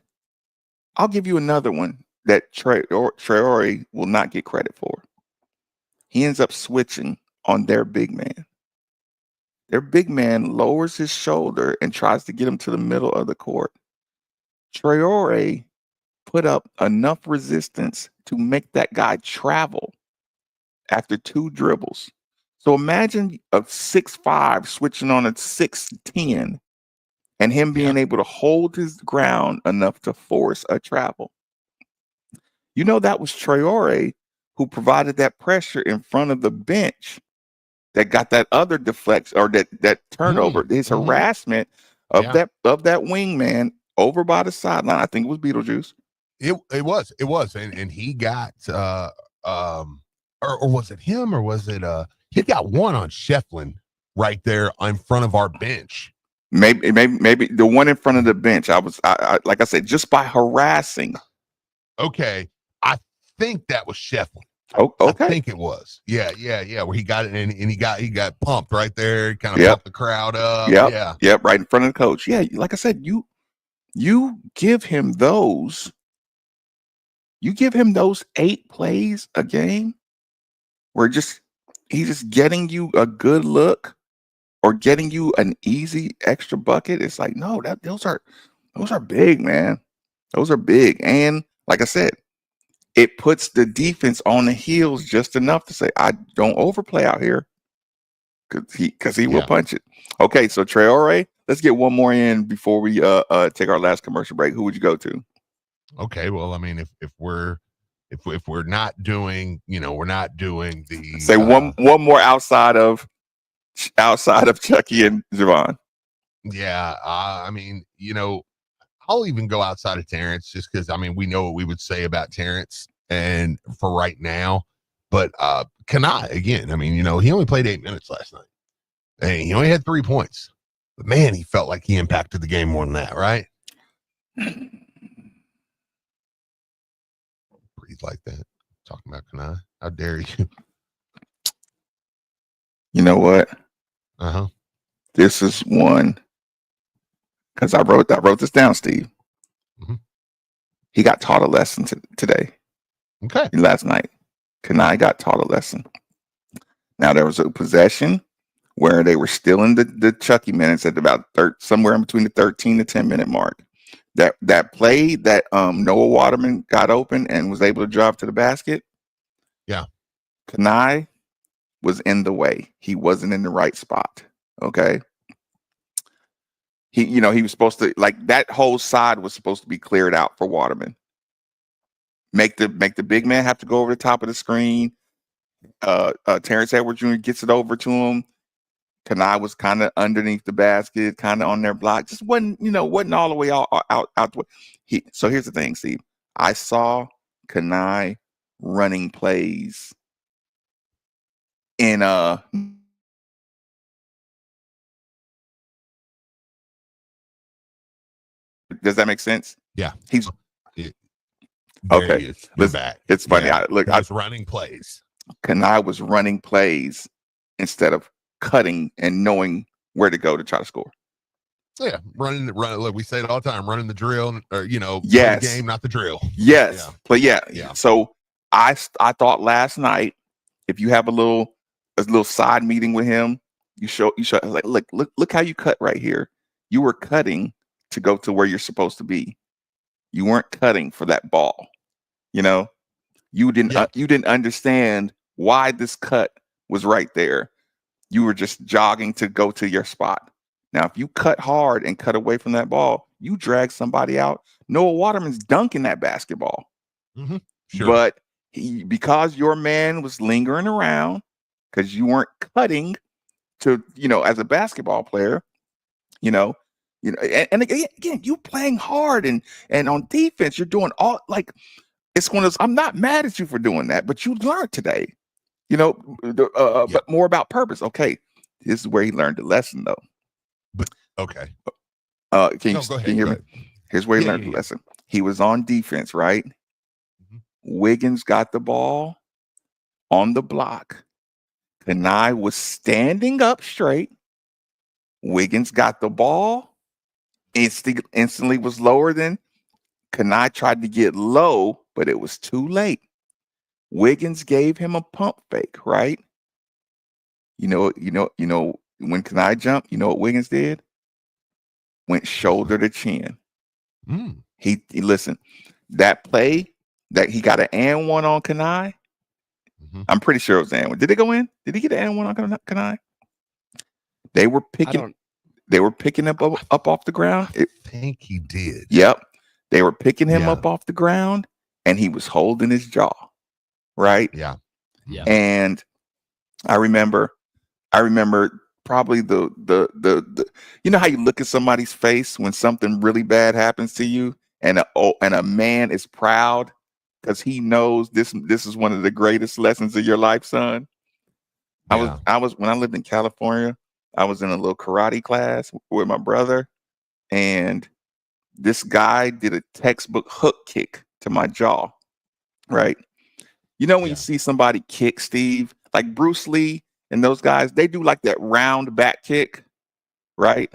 I'll give you another one that Traore will not get credit for. He ends up switching on their big man. Their big man lowers his shoulder and tries to get him to the middle of the court. Traore put up enough resistance to make that guy travel after 2 dribbles. So imagine a 6'5" switching on a 6'10", and him being able to hold his ground enough to force a travel. You know, that was Traore who provided that pressure in front of the bench that got that other deflection or that turnover, his harassment of that wingman over by the sideline. I think it was Beetlejuice. It was, and he got or was it him or was it he got one on Shefflin right there in front of our bench. Maybe the one in front of the bench. I like I said, just by harassing. Okay, I think that was Shefflin. Oh, okay. I think it was. Yeah. Where he got it and he got pumped right there, kind of pumped the crowd up. Yep, right in front of the coach. Yeah, like I said, you give him those. You give him those 8 plays a game where he's just getting you a good look or getting you an easy extra bucket. It's like, no, those are big, man. Those are big. And like I said, it puts the defense on the heels just enough to say, I don't overplay out here because he will punch it. Okay, so Traore, let's get one more in before we take our last commercial break. Who would you go to? Okay, well, I mean, if we're not doing, we're not doing the say one more outside of Chucky and Javon. Yeah, I mean, I'll even go outside of Terrence just because, I mean, we know what we would say about Terrence and for right now. But Kanai, again, I mean, he only played 8 minutes last night. And he only had 3 points. But, man, he felt like he impacted the game more than that, right? Breathe like that. Talking about Kanai. How dare you? You know what? Uh-huh. This is one. Because I wrote this down, Steve. Mm-hmm. He got taught a lesson today. Okay. Last night. Kanai got taught a lesson. Now, there was a possession where they were still in the Chucky minutes at about somewhere in between the 13 to 10 minute mark. That play that Noah Waterman got open and was able to drive to the basket. Yeah. Kanai was in the way. He wasn't in the right spot. Okay. He was supposed to, like, that whole side was supposed to be cleared out for Waterman. Make the big man have to go over the top of the screen. Terrence Edwards Jr. gets it over to him. Kanai was kind of underneath the basket, kind of on their block. Just wasn't all the way out the way. So here's the thing, Steve. I saw Kanai running plays in does that make sense? Yeah. He's okay. It's funny. Yeah. I was running plays. Kanai was running plays instead of cutting and knowing where to go to try to score. Yeah, running. Look, we say it all the time. Running the drill, or yes, the game, not the drill. Yes, but yeah. So I thought last night, if you have a little side meeting with him, you show like look how you cut right here. You were cutting to go to where you're supposed to be. You weren't cutting for that ball. You didn't understand why this cut was right there. You were just jogging to go to your spot. Now, if you cut hard and cut away from that ball, you drag somebody out. Noah Waterman's dunking that basketball. Mm-hmm. Sure. But because your man was lingering around, because you weren't cutting to, as a basketball player, and again, you playing hard and on defense, you're doing all, like, it's one of those, I'm not mad at you for doing that, but you learned today, but more about purpose. Okay. This is where he learned the lesson, though. But okay. Can you hear me? Here's where he learned the lesson. He was on defense, right? Mm-hmm. Wiggins got the ball on the block. Kanai was standing up straight. Wiggins got the ball. Instantly was lower than Kanai tried to get low, but it was too late. Wiggins gave him a pump fake, right? You know, when Kanai jumped, you know what Wiggins did? Went shoulder to chin. He listen, that play that he got an and one on Kanai. I'm pretty sure it was and one. Did it go in? Did he get an and one on Kanai? They were picking him up off the ground. I think he did. Yep. They were picking him up off the ground and he was holding his jaw. Right? Yeah. And I remember probably the you know how you look at somebody's face when something really bad happens to you and a man is proud because he knows this is one of the greatest lessons of your life, son. I was when I lived in California, I was in a little karate class with my brother, and this guy did a textbook hook kick to my jaw. Right? You know when you see somebody kick, Steve, like Bruce Lee and those guys, they do like that round back kick, right?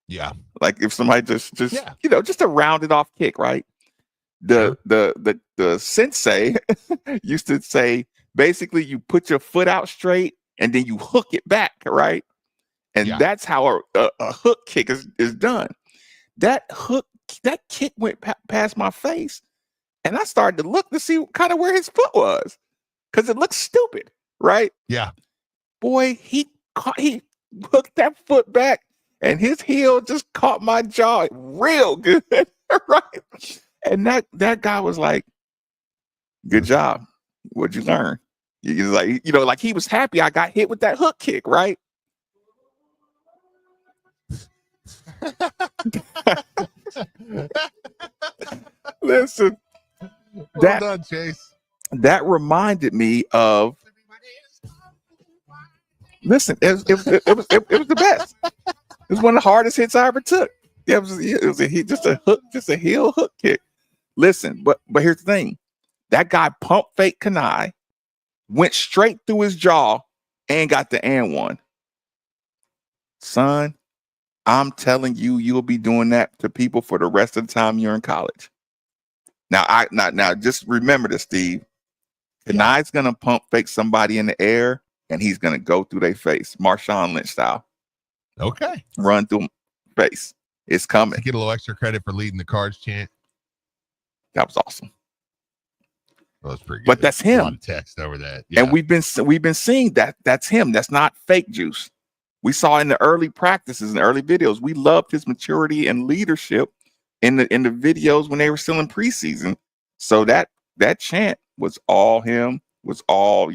Yeah. Like if somebody just a rounded off kick, right? The sensei used to say basically you put your foot out straight and then you hook it back, right? And that's how a hook kick is done. That kick went past my face. And I started to look to see kind of where his foot was because it looked stupid, right? Yeah. Boy, he hooked that foot back and his heel just caught my jaw real good, right? And that guy was like, good job. What'd you learn? He was like, like he was happy I got hit with that hook kick, right? Listen. Well done, Chase. That reminded me of. Listen, it was the best. It was one of the hardest hits I ever took. It was a heel hook kick. Listen, but here's the thing: that guy pump fake Kanai, went straight through his jaw, and got the and one. Son, I'm telling you, you'll be doing that to people for the rest of the time you're in college. Now just remember this, Steve. Kanai's gonna pump fake somebody in the air, and he's gonna go through their face, Marshawn Lynch style. Okay, run through face. It's coming. Get a little extra credit for leading the Cards chant. That was awesome. That was pretty good. But that's him. A lot of text over that, and we've been seeing that. That's him. That's not fake juice. We saw in the early practices and early videos. We loved his maturity and leadership in the videos when they were still in preseason. So that chant was all him, was all,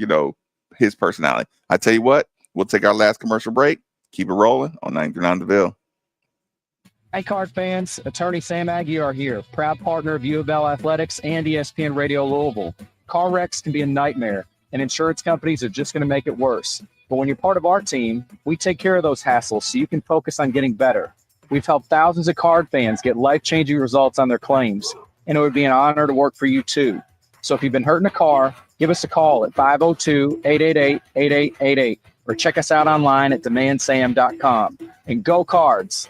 his personality. I tell you what, we'll take our last commercial break. Keep it rolling on 939 The Ville. Hey, Card fans, Attorney Sam Aguiar here, proud partner of U of L Athletics and ESPN Radio Louisville. Car wrecks can be a nightmare, and insurance companies are just going to make it worse. But when you're part of our team, we take care of those hassles so you can focus on getting better. We've helped thousands of Card fans get life-changing results on their claims, and it would be an honor to work for you too. So if you've been hurting a car, give us a call at 502-888-8888 or check us out online at demandsam.com. And go Cards!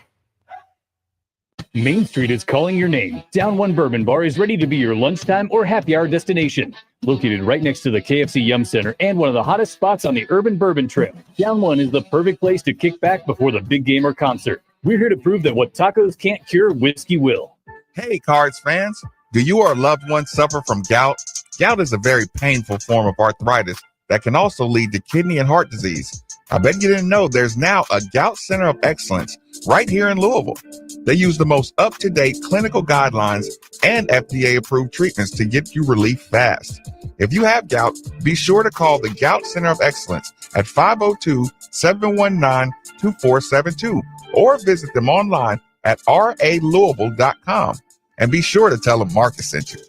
Main Street is calling your name. Down One Bourbon Bar is ready to be your lunchtime or happy hour destination. Located right next to the KFC Yum Center and one of the hottest spots on the Urban Bourbon Trail, Down One is the perfect place to kick back before the big game or concert. We're here to prove that what tacos can't cure, whiskey will. Hey, Cards fans. Do you or a loved one suffer from gout? Gout is a very painful form of arthritis that can also lead to kidney and heart disease. I bet you didn't know there's now a Gout Center of Excellence right here in Louisville. They use the most up-to-date clinical guidelines and FDA-approved treatments to get you relief fast. If you have gout, be sure to call the Gout Center of Excellence at 502-719-2472 or visit them online at ralouisville.com. And be sure to tell them Marcus sent you.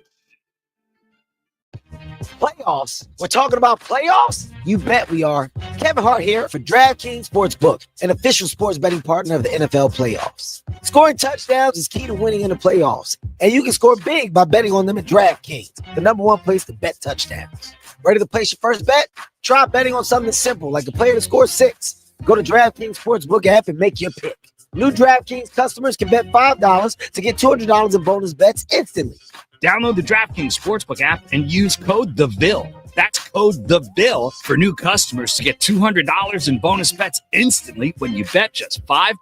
Playoffs? We're talking about playoffs? You bet we are. Kevin Hart here for DraftKings Sportsbook, an official sports betting partner of the NFL playoffs. Scoring touchdowns is key to winning in the playoffs, and you can score big by betting on them at DraftKings, the #1 place to bet touchdowns. Ready to place your first bet? Try betting on something simple like a player to score 6. Go to DraftKings Sportsbook app and make your pick. New DraftKings customers can bet $5 to get $200 in bonus bets instantly. Download the DraftKings Sportsbook app and use code THEVILL. That's code THEVILL for new customers to get $200 in bonus bets instantly when you bet just $5.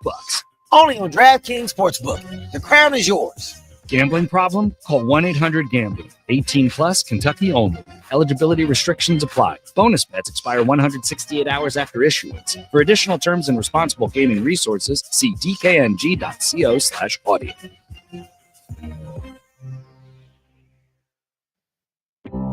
Only on DraftKings Sportsbook. The crown is yours. Gambling problem? Call 1-800-GAMBLER. 18 plus, Kentucky only. Eligibility restrictions apply. Bonus bets expire 168 hours after issuance. For additional terms and responsible gaming resources, see dkng.co/audio.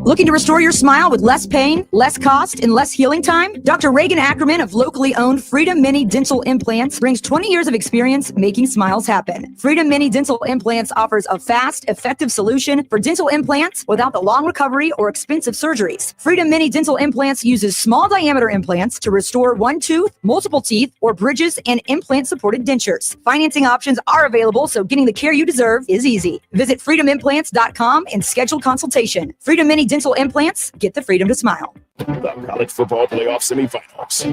Looking to restore your smile with less pain, less cost, and less healing time? Dr. Reagan Ackerman of locally owned Freedom Mini Dental Implants brings 20 years of experience making smiles happen. Freedom Mini Dental Implants offers a fast, effective solution for dental implants without the long recovery or expensive surgeries. Freedom Mini Dental Implants uses small diameter implants to restore one tooth, multiple teeth, or bridges and implant-supported dentures. Financing options are available, so getting the care you deserve is easy. Visit freedomimplants.com and schedule consultation. Freedom Mini Dental Implants, get the freedom to smile. The college football playoff semifinals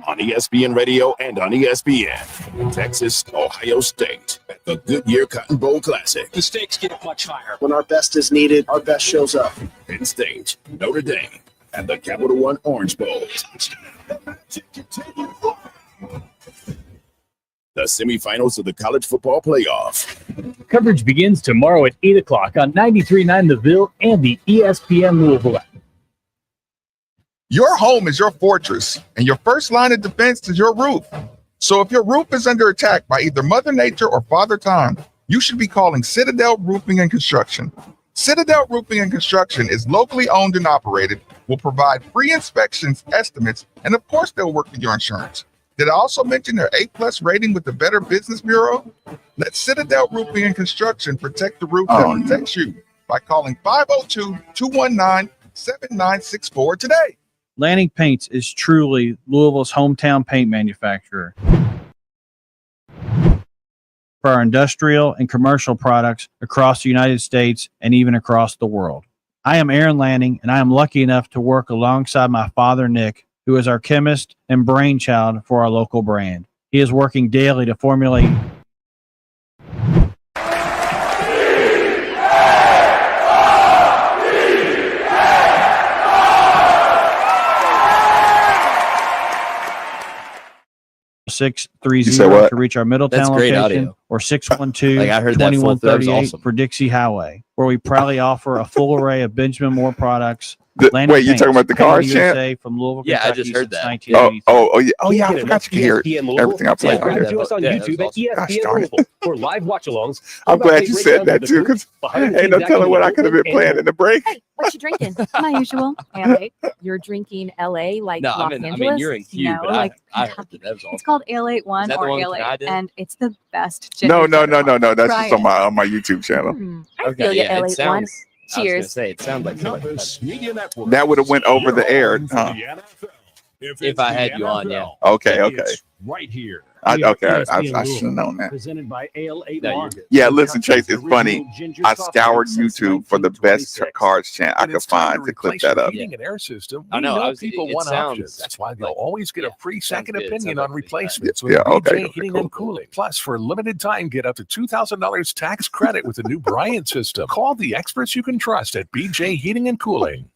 on ESPN Radio and on ESPN. Texas, Ohio State at the Goodyear Cotton Bowl Classic. The stakes get much higher. When our best is needed, our best shows up. Penn State, Notre Dame, and the Capital One Orange Bowl. The semifinals of the college football playoff. Coverage begins tomorrow at 8 o'clock on 93.9 The Ville and the ESPN Louisville app. Your home is your fortress, and your first line of defense is your roof. So if your roof is under attack by either Mother Nature or Father Time, you should be calling Citadel Roofing and Construction. Citadel Roofing and Construction is locally owned and operated, will provide free inspections, estimates, and of course they'll work with your insurance. Did I also mention their A+ rating with the Better Business Bureau? Let Citadel Roofing and Construction protect the roof that protects you by calling 502-219-7964 today. Lanning Paints is truly Louisville's hometown paint manufacturer. For our industrial and commercial products across the United States and even across the world. I am Aaron Lanning, and I am lucky enough to work alongside my father, Nick, who is our chemist and brainchild for our local brand. He is working daily to formulate to reach our Middletown location audio. Or 612-2138 for Dixie Highway, where we proudly offer a full array of Benjamin Moore products. Wait, you talking about the cars chant? From Louisville, yeah, Kentucky I just heard that. 1983. Yeah, I forgot you could hear everything I play on Subscribe here. to us on YouTube at ESPN Louisville for live watch-alongs. I'm glad you said that too, because ain't no telling what I could have been playing in the break. Hey, what you drinking? My usual. LA. You're drinking LA like No, Los Angeles? you're in Q, No, but like I heard that. That was awesome. it's called Ale 81 Is that the or one Ale, I did? and it's the best. No. That's Try just on my YouTube channel. I feel you, LA 1. I was gonna Cheers. say it sounds like something. That would have went over the air, huh? If I had you on, yeah. Okay. Right here. I should have known that. Presented by Ale 8 No, you're Lager. Yeah, listen, Chase, it's funny. I scoured YouTube for the best cards chant I could find to clip that up. Heating and air system. I know. People It want sounds options. That's why they'll always get a free second good. It opinion sounds on like replacements with Yeah, okay, BJ Heating and Cooling. Plus, for a limited time, get up to $2,000 tax credit with the new Bryant system. Call the experts you can trust at BJ Heating and Cooling.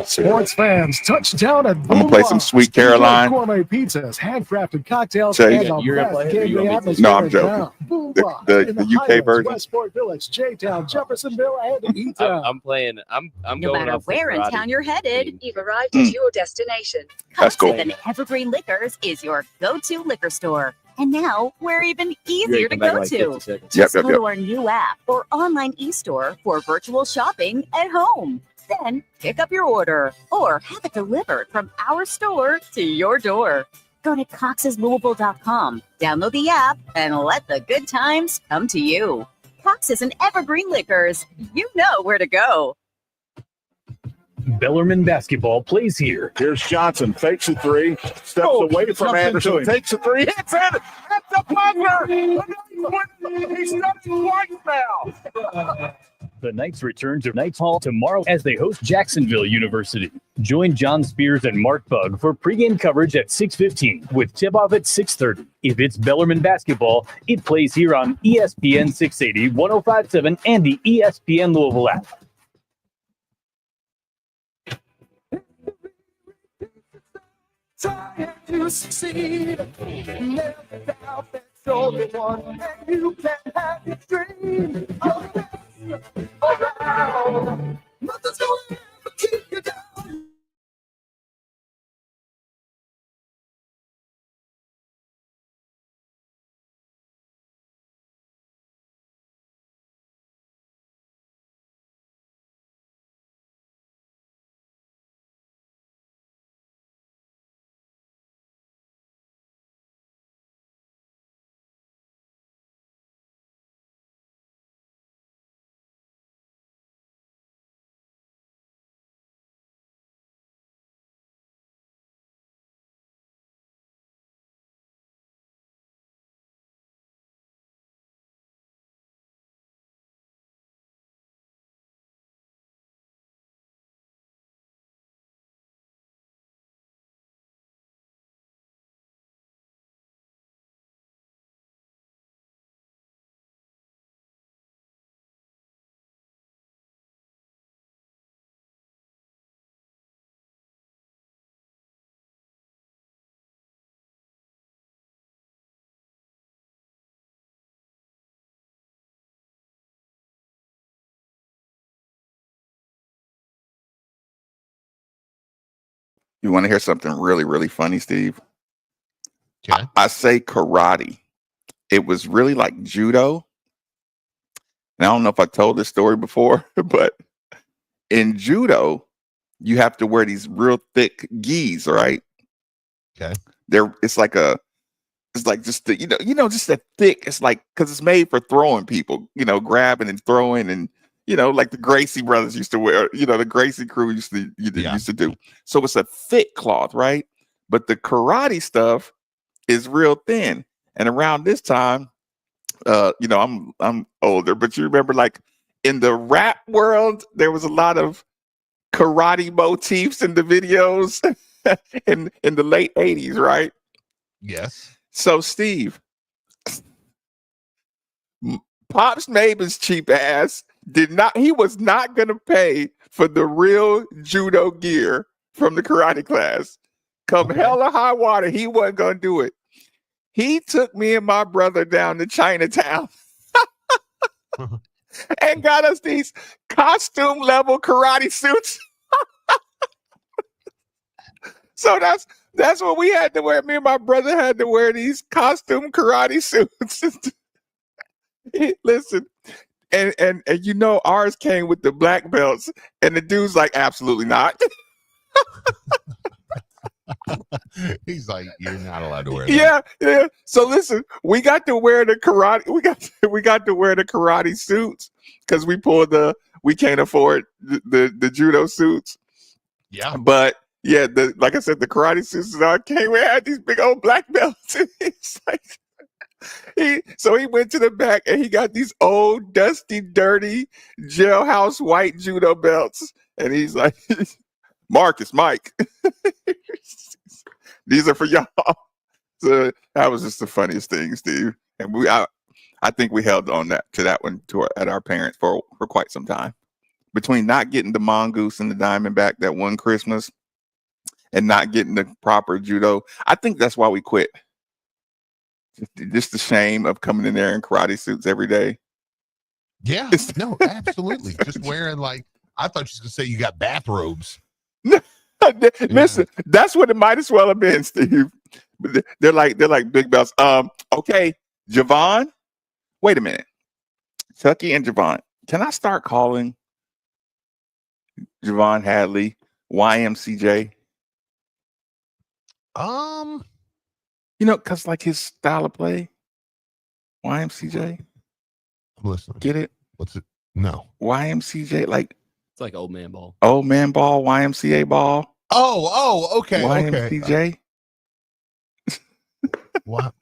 Sports fans, touchdown at I'm gonna play some Sweet Caroline. Gourmet pizzas, handcrafted cocktails, Chase, and the you're gonna best play it? game You want day me to? atmosphere No, I'm in joking. town. Boom The Box in UK Highlands, version. Westport Village, J-Town, Jeffersonville, and E-Town. I'm playing. I'm No going matter off the where in karate town you're headed, theme. you've arrived at your destination. That's cool. Clemson Evergreen Liquors is your go-to liquor store. And now we're even You're easier to gonna come go back to. like 50 seconds. Just Yep. go to our new app or online e-store for virtual shopping at home. Then pick up your order or have it delivered from our store to your door. Go to coxeslouisville.com, download the app, and let the good times come to you. Cox's and Evergreen Liquors, you know where to go. Bellarmine basketball plays here. Here's Johnson, fakes a three, steps away from jumps Anderson, into him. takes a three, hits it at the buzzer. He's done it twice now. The Knights return to Knights Hall tomorrow as they host Jacksonville University. Join John Spears and Mark Bug for pregame coverage at 6:15 with tip-off at 6:30. If it's Bellarmine basketball, it plays here on ESPN 680, 105.7, and the ESPN Louisville app. Trying to succeed. Never doubt there's only one, and you can have your dream. Oh, yes, around. Nothing's gonna ever keep you down. You want to hear something really, really funny, Steve? I say karate. It was really like judo. And I don't know if I told this story before, but in judo, you have to wear these real thick gis, right? Okay. It's like just the, just that thick. It's like, because it's made for throwing people, grabbing and throwing, and like the Gracie brothers used to wear, the Gracie crew used to do. So it's a thick cloth, right? But the karate stuff is real thin. And around this time, I'm older, but you remember, like, in the rap world, there was a lot of karate motifs in the videos in the late 80s, right? Yes. So Steve, Pops Maben's cheap ass was not going to pay for the real judo gear from the karate class. Come hell or high water, he wasn't going to do it. He took me and my brother down to Chinatown and got us these costume level karate suits. So that's what we had to wear. Me and my brother had to wear these costume karate suits. Listen, and ours came with the black belts, and the dude's like, absolutely not. He's like, you're not allowed to wear that. Yeah. So listen, we got to wear the karate. We got to wear the karate suits because we can't afford the judo suits. Yeah. But yeah, like I said, the karate suits we had these big old black belts. It's like, so he went to the back and he got these old, dusty, dirty jailhouse white judo belts, and he's like, Marcus, Mike, these are for y'all. So that was just the funniest thing, Steve. And I think we held on to that one at our parents for quite some time. Between not getting the mongoose and the diamondback that one Christmas and not getting the proper judo, I think that's why we quit. Just the shame of coming in there in karate suits every day. Yeah, no, absolutely. Just wearing, like, I thought you were going to say you got bathrobes. Listen, that's what it might as well have been, Steve. They're like big belts. Okay, Javon, wait a minute. Chucky and Javon, can I start calling Javon Hadley YMCJ? Because like his style of play, YMCJ. I'm listening. Get it? What's it? No. YMCJ, like it's like old man ball. Old man ball, YMCA ball. Oh, okay. YMCJ. What?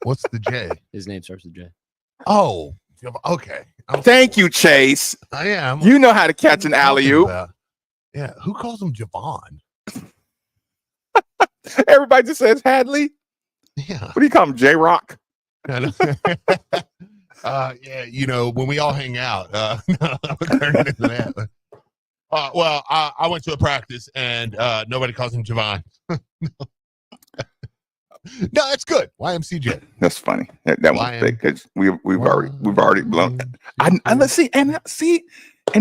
What's the J? His name starts with J. Oh, Okay. Thank you, Chase. Yeah. You know how to catch an alley-oop. Yeah. Who calls him Javon? Everybody just says Hadley. Yeah. What do you call him? J-Rock? Yeah, when we all hang out, turn it into that. Well, I went to a practice and nobody calls him Javon. No, that's good. YMCJ. That's funny. That one's big because we've already blown. Let's see, and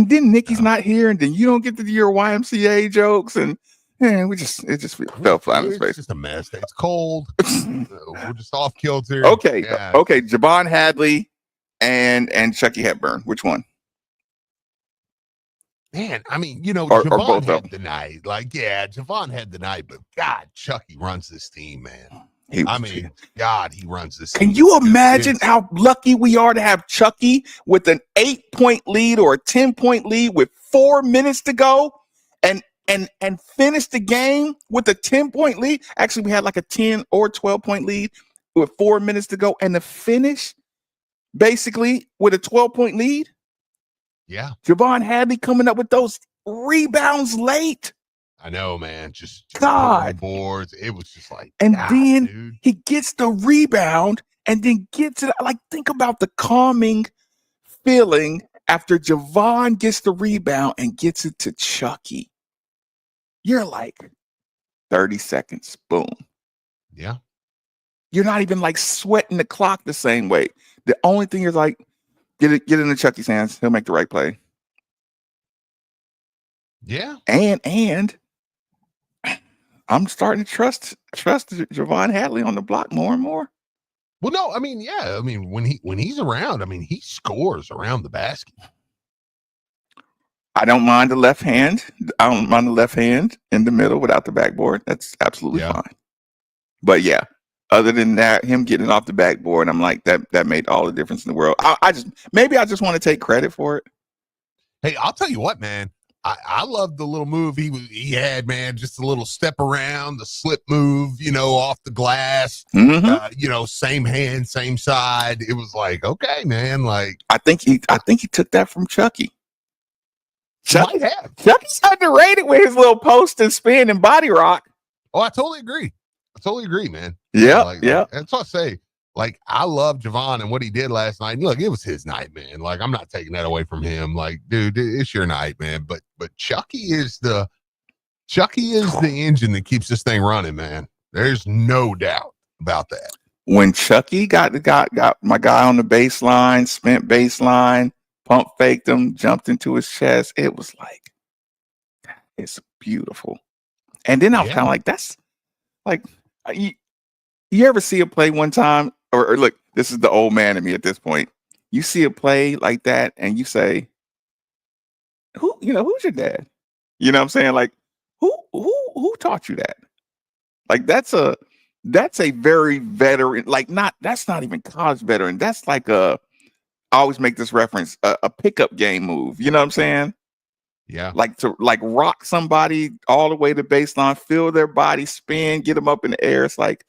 then Nikki's not here, and then you don't get to do your YMCA jokes, and it just fell flat on his face. It's just a mess. It's cold. We're just off kilter. Okay, yeah. okay. Javon Hadley and Chucky Hepburn. Which one? Man, I mean, or Javon both had of them. the night. Javon had the night, but God, Chucky runs this team, man. God, he runs this team. Can you imagine how lucky we are to have Chucky with an 8-point lead or a 10-point lead with 4 minutes to go and finish the game with a 10-point lead? Actually, we had like a 10 or 12-point lead with 4 minutes to go, and the finish basically with a 12-point lead. Yeah. Javon Hadley coming up with those rebounds late. I know, man. Just God. Boards. It was just like, and then dude. He gets the rebound and then gets it. Like, think about the calming feeling after Javon gets the rebound and gets it to Chucky. You're like 30 seconds. Boom. Yeah. You're not even like sweating the clock the same way. The only thing is like, get it into Chucky's hands. He'll make the right play. Yeah. And I'm starting to trust Javon Hadley on the block more and more. Well, no, I mean, yeah. I mean, when he's around, I mean, he scores around the basket. I don't mind the left hand. I don't mind the left hand in the middle without the backboard. That's absolutely fine. But yeah, other than that, him getting off the backboard, I'm like, that made all the difference in the world. I just want to take credit for it. Hey, I'll tell you what, man. I love the little move he had, man. Just a little step around, the slip move, off the glass. Mm-hmm. Same hand, same side. It was like, okay, man. Like, I think he took that from Chucky. Chucky's underrated with his little post and spin and body rock. Oh, I totally agree, man. Yeah, That's what I say. Like, I love Javon and what he did last night. And look, it was his night, man. Like, I'm not taking that away from him. Like, dude, it's your night, man. But Chucky is the engine that keeps this thing running, man. There's no doubt about that. When Chucky got my guy on the baseline, spent baseline, pump faked him, jumped into his chest, it was like, it's beautiful. And then I was kind of like, that's like, you ever see a play one time, or look, this is the old man in me at this point. You see a play like that and you say, who's your dad? You know what I'm saying? Like, who taught you that? Like, that's a very veteran, that's not even college veteran. That's like I always make this reference, a pickup game move. You know what I'm saying? Yeah. Like to rock somebody all the way to baseline, feel their body spin, get them up in the air. It's like,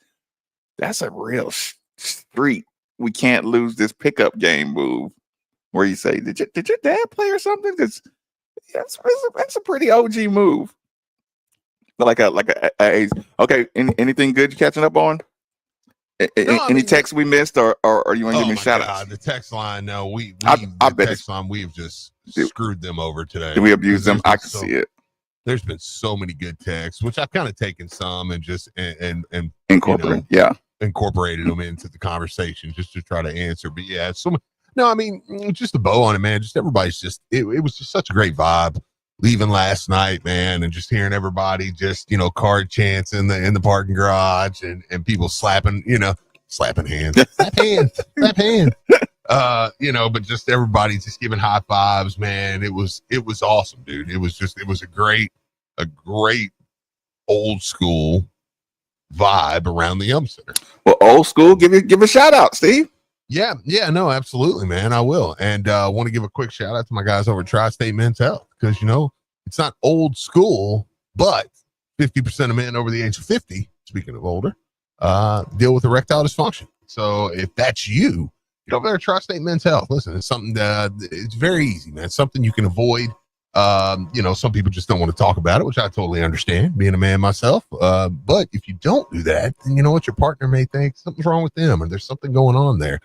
that's a real street. We can't lose this pickup game move where you say, did your dad play or something? Because that's a pretty OG move. Okay. Anything good you catching up on? Any texts we missed, or you want to give me shout outs? The text line, no, we've just screwed them over today. Did we abuse them? I can see it. There's been so many good texts, which I've kind of taken some and just and incorporated them into the conversation just to try to answer. But yeah, just a bow on it, man. Just everybody's it was just such a great vibe leaving last night, man, and just hearing everybody just card chants in the parking garage and people slapping hands, slap hands. But just everybody just giving high fives, man. It was awesome, dude. It was a great old school vibe around the Yum Center. Well, old school, give a shout out, Steve. Yeah, no, absolutely, man. I will. And want to give a quick shout out to my guys over at Tri-State Men's Health, because it's not old school, but 50% of men over the age of 50, speaking of older, deal with erectile dysfunction. So if that's you, get over there to Tri-State Men's Health. Listen, it's something that it's very easy, man. It's something you can avoid. Some people just don't want to talk about it, which I totally understand, being a man myself. But if you don't do that, then you know what, your partner may think something's wrong with them or there's something going on there.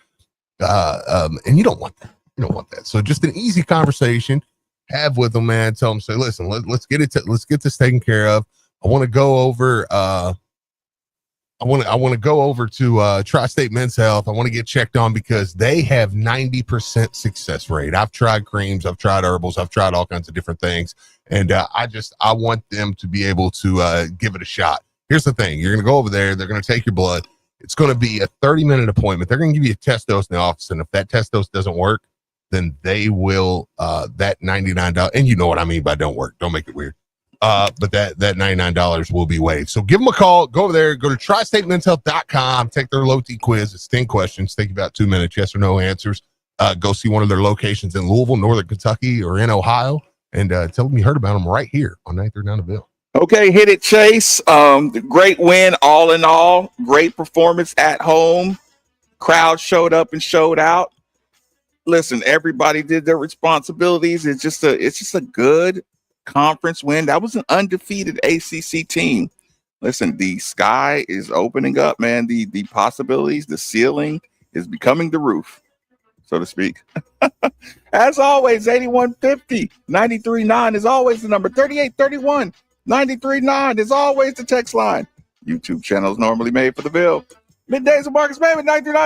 And you don't want that. You don't want that. So just an easy conversation, have with them, man. Tell them, say, listen, let's get this taken care of. I want to go over, I want to go over to Tri-State Men's Health. I want to get checked on because they have 90% success rate. I've tried creams, I've tried herbals, I've tried all kinds of different things. And I want them to be able to give it a shot. Here's the thing. You're going to go over there. They're going to take your blood. It's going to be a 30-minute appointment. They're going to give you a test dose in the office. And if that test dose doesn't work, then they will, that $99. And you know what I mean by don't work. Don't make it weird. But that $99 will be waived. So give them a call. Go over there. Go to tristatemen'shealth.com. Take their low T quiz. It's 10 questions. Take about 2 minutes. Yes or no answers. Go see one of their locations in Louisville, Northern Kentucky, or in Ohio, and tell them you heard about them right here on 9th down the Bill. Okay, hit it, Chase. Great win, all in all. Great performance at home. Crowd showed up and showed out. Listen, everybody did their responsibilities. It's just a good conference win. That was an undefeated ACC team. Listen, the sky is opening up, man. The possibilities, the ceiling is becoming the roof, so to speak. As always, 8150 93.9 is always the number. 3831 93.9 is always the text line. YouTube channel is normally made for the bill. Middays with Marcus Baby, 93.9.